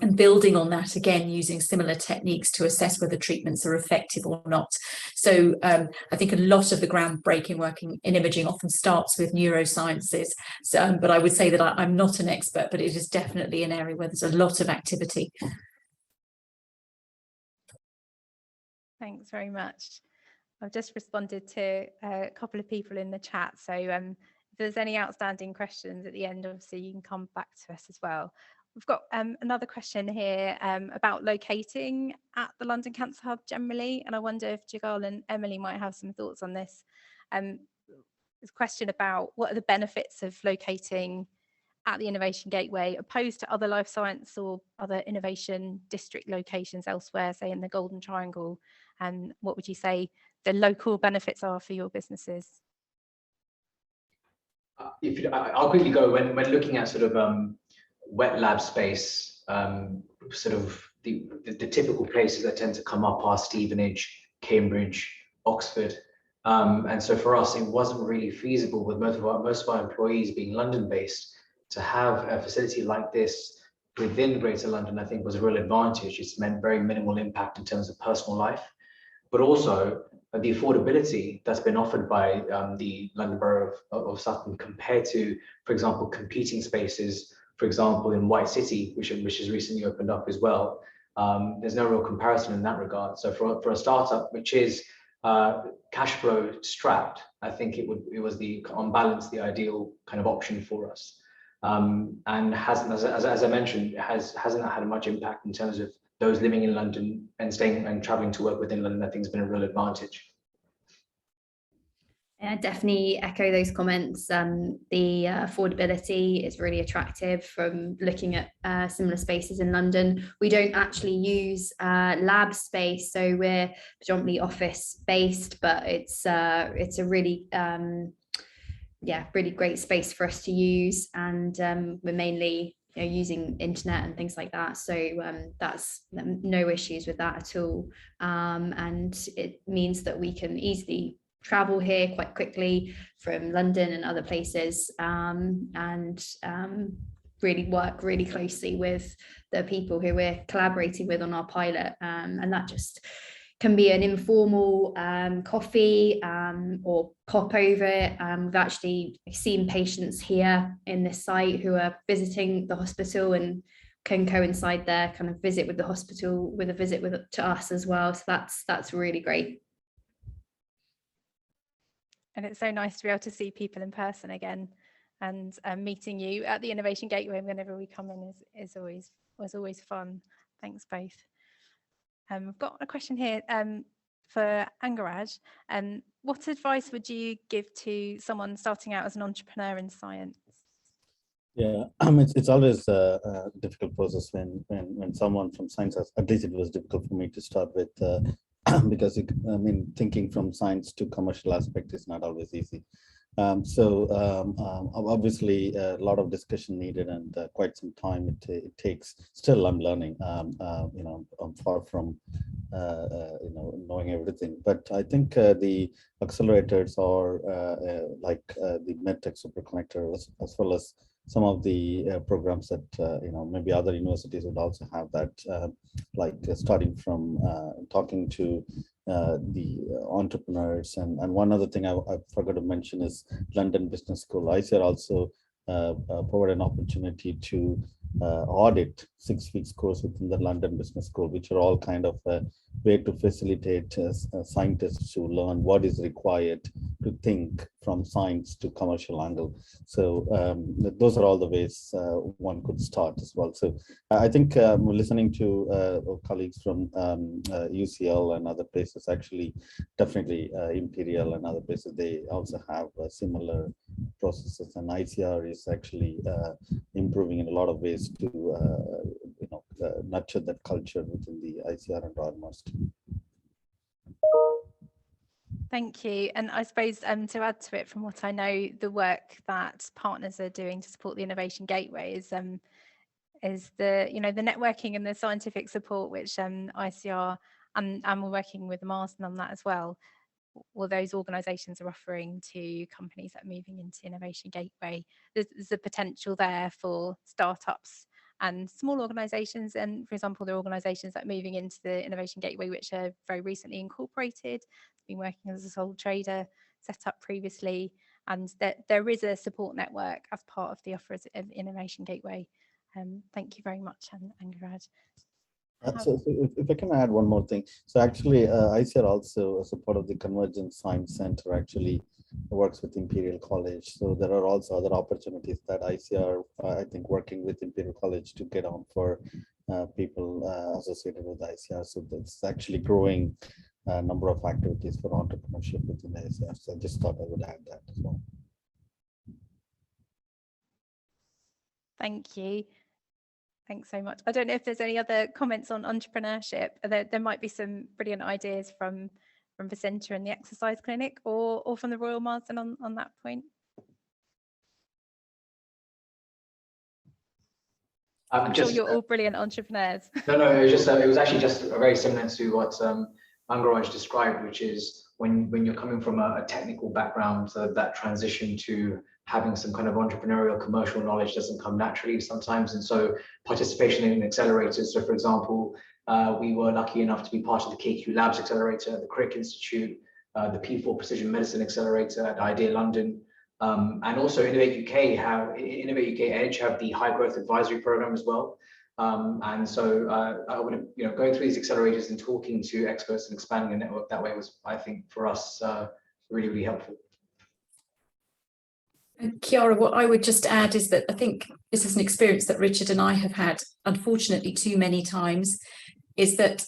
And building on that, again, using similar techniques to assess whether treatments are effective or not. So I think a lot of the groundbreaking work in imaging often starts with neurosciences. But I would say that I'm not an expert, but it is definitely an area where there's a lot of activity. Thanks very much. I've just responded to a couple of people in the chat. So if there's any outstanding questions at the end, obviously you can come back to us as well. We've got another question here about locating at the London Cancer Hub generally, and I wonder if Jigal and Emily might have some thoughts on this. There's a question about what are the benefits of locating at the Innovation Gateway opposed to other life science or other innovation district locations elsewhere, say in the Golden Triangle, and what would you say the local benefits are for your businesses? I'll quickly go when looking at sort of wet lab space, sort of the typical places that tend to come up are Stevenage, Cambridge, Oxford. And so for us, it wasn't really feasible with most of our employees being London-based to have a facility like this within Greater London. I think was a real advantage. It's meant very minimal impact in terms of personal life, but also the affordability that's been offered by the London Borough of Sutton compared to, for example, competing spaces, for example, in White City, which has recently opened up as well. There's no real comparison in that regard. So for a startup which is cash flow strapped, I think it was on balance the ideal kind of option for us, and hasn't, as I mentioned, hasn't had much impact in terms of those living in London and staying and traveling to work within London. I think has been a real advantage. I definitely echo those comments. The affordability is really attractive from looking at similar spaces in London. We don't actually use lab space, so we're predominantly office based, but it's a really really great space for us to use, and we're mainly using internet and things like that, so that's no issues with that at all, and it means that we can easily travel here quite quickly from London and other places, and really work really closely with the people who we're collaborating with on our pilot, and that just can be an informal coffee or pop over. We've actually seen patients here in this site who are visiting the hospital and can coincide their kind of visit with the hospital with a visit to us as well. So that's really great. And it's so nice to be able to see people in person again, and meeting you at the Innovation Gateway whenever we come in was always fun. Thanks both. I've got a question here for Anguraj. What advice would you give to someone starting out as an entrepreneur in science? Yeah, it's always a difficult process when someone from science has, at least it was difficult for me to start with, because thinking from science to commercial aspect is not always easy. Obviously a lot of discussion needed, and quite some time it takes. Still I'm learning, I'm far from knowing everything, but I think the accelerators or like the MedTech Superconnector, as well as some of the programs that maybe other universities would also have that, like starting from talking to the entrepreneurs. And one other thing I forgot to mention is London Business School. ICR also provide an opportunity to audit 6 weeks course within the London Business School, which are all kind of a way to facilitate scientists to learn what is required to think from science to commercial angle. So those are all the ways one could start as well. So I think listening to colleagues from UCL and other places, actually definitely Imperial and other places, they also have similar processes, and ICR is actually improving in a lot of ways to nurture that culture within the ICR and RMS. Thank you. And I suppose to add to it, from what I know, the work that partners are doing to support the Innovation Gateway is the the networking and the scientific support, which ICR and we're working with Marsden on that as well. Well, those organisations are offering to companies that are moving into Innovation Gateway. There's a potential there for startups and small organisations, and for example, there are organisations that are moving into the Innovation Gateway which are very recently incorporated, been working as a sole trader, set up previously, and there is a support network as part of the offers of Innovation Gateway. Thank you very much, Anguraj. So if I can add one more thing. So actually ICR also, as a part of the Convergence Science Center, actually works with Imperial College. So there are also other opportunities that ICR, I think, working with Imperial College to get on for people associated with ICR. So that's actually growing number of activities for entrepreneurship within ICR. So I just thought I would add that as well. Thank you. Thanks so much. I don't know if there's any other comments on entrepreneurship. There might be some brilliant ideas from the centre and the exercise clinic, or from the Royal Marsden on that point. I'm sure you're all brilliant entrepreneurs. No, it was just it was actually just very similar to what Anguraj described, which is when you're coming from a technical background, so that transition to having some kind of entrepreneurial commercial knowledge doesn't come naturally sometimes, and so participation in accelerators. So, for example, we were lucky enough to be part of the KQ Labs Accelerator at the Crick Institute, the P4 Precision Medicine Accelerator at Idea London. And also Innovate UK Edge have the High Growth Advisory Program as well. And so I would, going through these accelerators and talking to experts and expanding the network that way was, I think, for us really, really helpful. And Chiara, what I would just add is that I think this is an experience that Richard and I have had, unfortunately, too many times, is that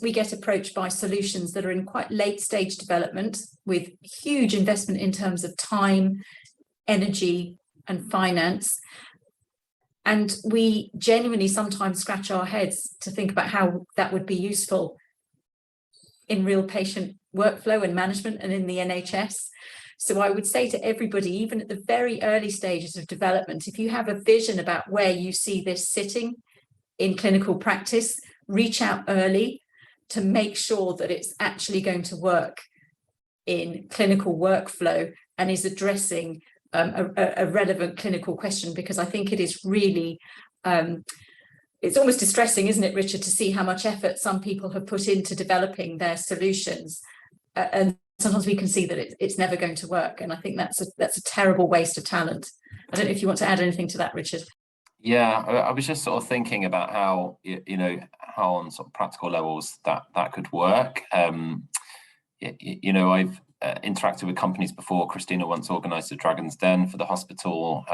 we get approached by solutions that are in quite late stage development with huge investment in terms of time, energy, and finance. And we genuinely sometimes scratch our heads to think about how that would be useful in real patient workflow and management and in the NHS. So I would say to everybody, even at the very early stages of development, if you have a vision about where you see this sitting in clinical practice, reach out early to make sure that it's actually going to work in clinical workflow and is addressing a relevant clinical question, because I think it is really, it's almost distressing, isn't it, Richard, to see how much effort some people have put into developing their solutions. And sometimes we can see that it's never going to work. And I think that's a terrible waste of talent. I don't know if you want to add anything to that, Richard. Yeah, I was just sort of thinking about how, how on sort of practical levels that could work. I've interacted with companies before. Christina once organised a Dragon's Den for the hospital.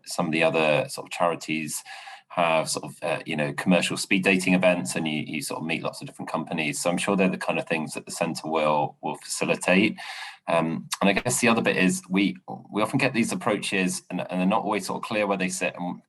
Some of the other sort of charities have sort of, commercial speed dating events, and you sort of meet lots of different companies. So I'm sure they're the kind of things that the centre will facilitate. And I guess the other bit is we often get these approaches and they're not always sort of clear where they sit. And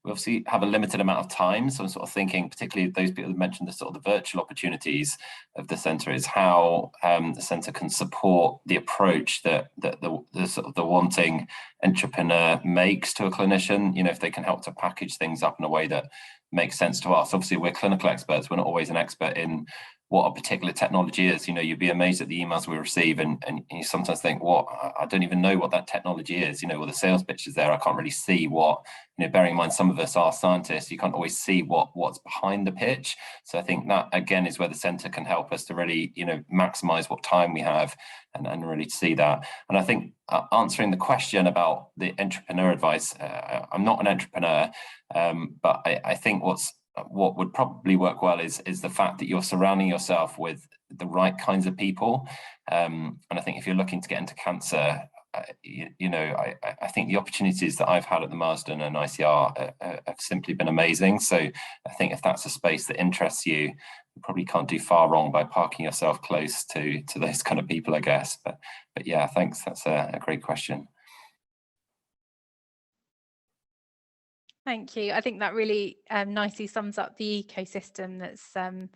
we obviously have a limited amount of time. So I'm sort of thinking, particularly those people that mentioned the sort of the virtual opportunities of the centre, is how the centre can support the approach that the sort of the wanting entrepreneur makes to a clinician. If they can help to package things up in a way that makes sense to us. Obviously, we're clinical experts. We're not always an expert in what a particular technology is. You'd be amazed at the emails we receive, and you sometimes think, what, I don't even know what that technology is. Well, the sales pitch is there. I can't really see what, bearing in mind some of us are scientists, you can't always see what's behind the pitch. So I think that, again, is where the centre can help us to really, maximise what time we have and really see that. And I think answering the question about the entrepreneur advice, I'm not an entrepreneur, but I think what would probably work well is the fact that you're surrounding yourself with the right kinds of people. And I think if you're looking to get into cancer, I think the opportunities that I've had at the Marsden and ICR have simply been amazing. So I think if that's a space that interests you, you probably can't do far wrong by parking yourself close to those kind of people, I guess. But yeah, thanks. That's a great question. Thank you. I think that really nicely sums up the ecosystem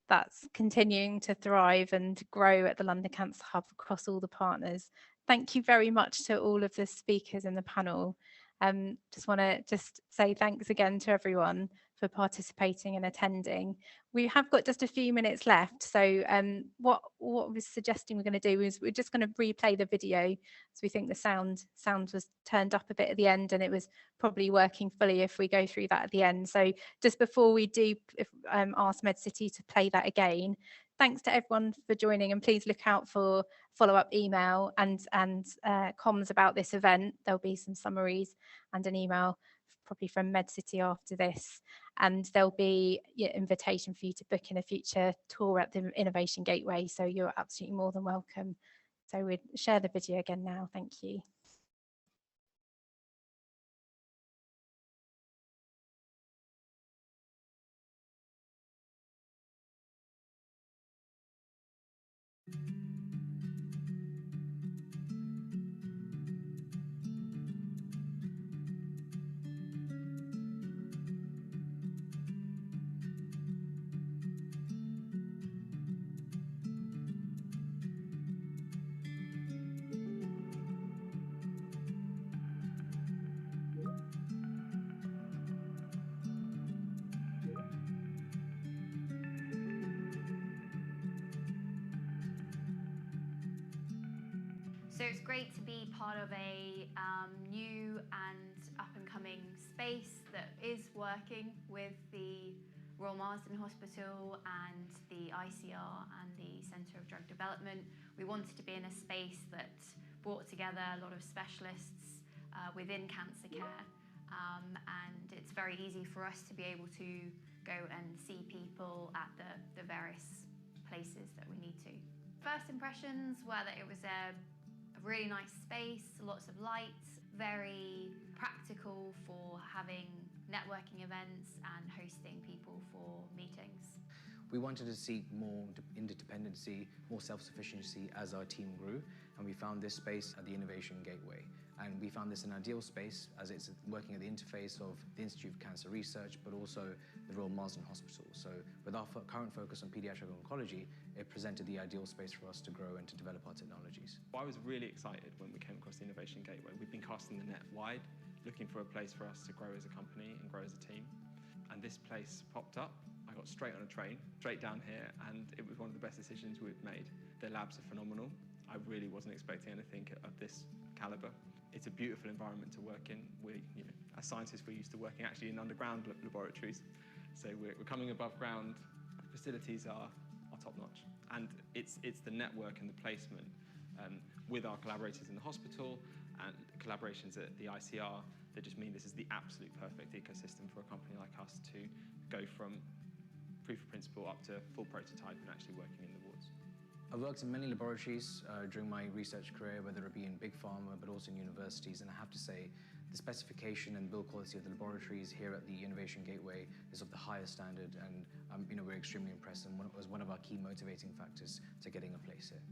that's continuing to thrive and grow at the London Cancer Hub across all the partners. Thank you very much to all of the speakers in the panel. Just want to say thanks again to everyone for participating and attending. We have got just a few minutes left, so what we're suggesting we're going to do is we're just going to replay the video. So we think the sound was turned up a bit at the end, and it was probably working fully if we go through that at the end. So just before we do ask MedCity to play that again, thanks to everyone for joining, and please look out for follow-up email and comms about this event. There'll be some summaries and an email probably from MedCity after this, and there'll be an invitation for you to book in a future tour at the Innovation Gateway, so you're absolutely more than welcome. So we'd share the video again now. Thank you. So it's great to be part of a new and up-and-coming space that is working with the Royal Marsden Hospital and the ICR and the Centre of Drug Development. We wanted to be in a space that brought together a lot of specialists within cancer care, and it's very easy for us to be able to go and see people at the various places that we need to. First impressions were that it was a really nice space, lots of lights, very practical for having networking events and hosting people for meetings. We wanted to seek more interdependency, more self-sufficiency as our team grew, and we found this space at the Innovation Gateway. And we found this an ideal space as it's working at the interface of the Institute of Cancer Research, but also the Royal Marsden Hospital. So with our current focus on pediatric oncology, it presented the ideal space for us to grow and to develop our technologies. I was really excited when we came across the Innovation Gateway. We've been casting the net wide, looking for a place for us to grow as a company and grow as a team. And this place popped up. I got straight on a train, straight down here, and it was one of the best decisions we've made. The labs are phenomenal. I really wasn't expecting anything of this caliber. It's a beautiful environment to work in. As scientists, we're used to working actually in underground laboratories. So we're coming above ground. The facilities are top-notch. And it's the network and the placement with our collaborators in the hospital and collaborations at the ICR that just mean this is the absolute perfect ecosystem for a company like us to go from proof of principle up to full prototype and actually working in the wards. I've worked in many laboratories during my research career, whether it be in big pharma, but also in universities, and I have to say the specification and build quality of the laboratories here at the Innovation Gateway is of the highest standard, and we're extremely impressed, and it was one of our key motivating factors to getting a place here.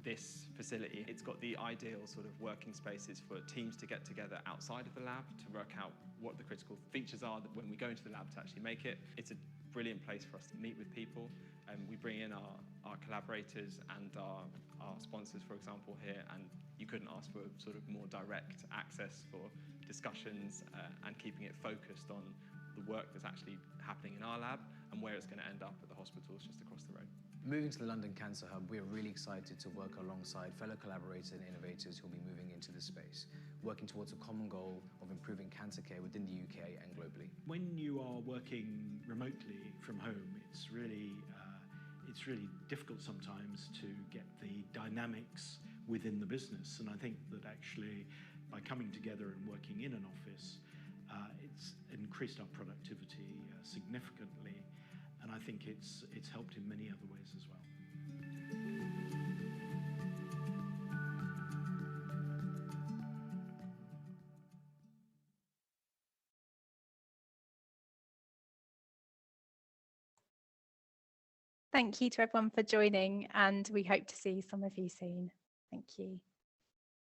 This facility, it's got the ideal sort of working spaces for teams to get together outside of the lab to work out what the critical features are that when we go into the lab to actually make it. It's a brilliant place for us to meet with people, and we bring in our collaborators and our sponsors, for example, here, and you couldn't ask for sort of more direct access for discussions and keeping it focused on the work that's actually happening in our lab and where it's going to end up at the hospitals just across the road. Moving to the London Cancer Hub, we're really excited to work alongside fellow collaborators and innovators who will be moving into this space, working towards a common goal of improving cancer care within the UK and globally. When you are working remotely from home, it's really difficult sometimes to get the dynamics within the business. And I think that actually by coming together and working in an office, it's increased our productivity significantly. And I think it's helped in many other ways as well. Thank you to everyone for joining, and we hope to see some of you soon. Thank you.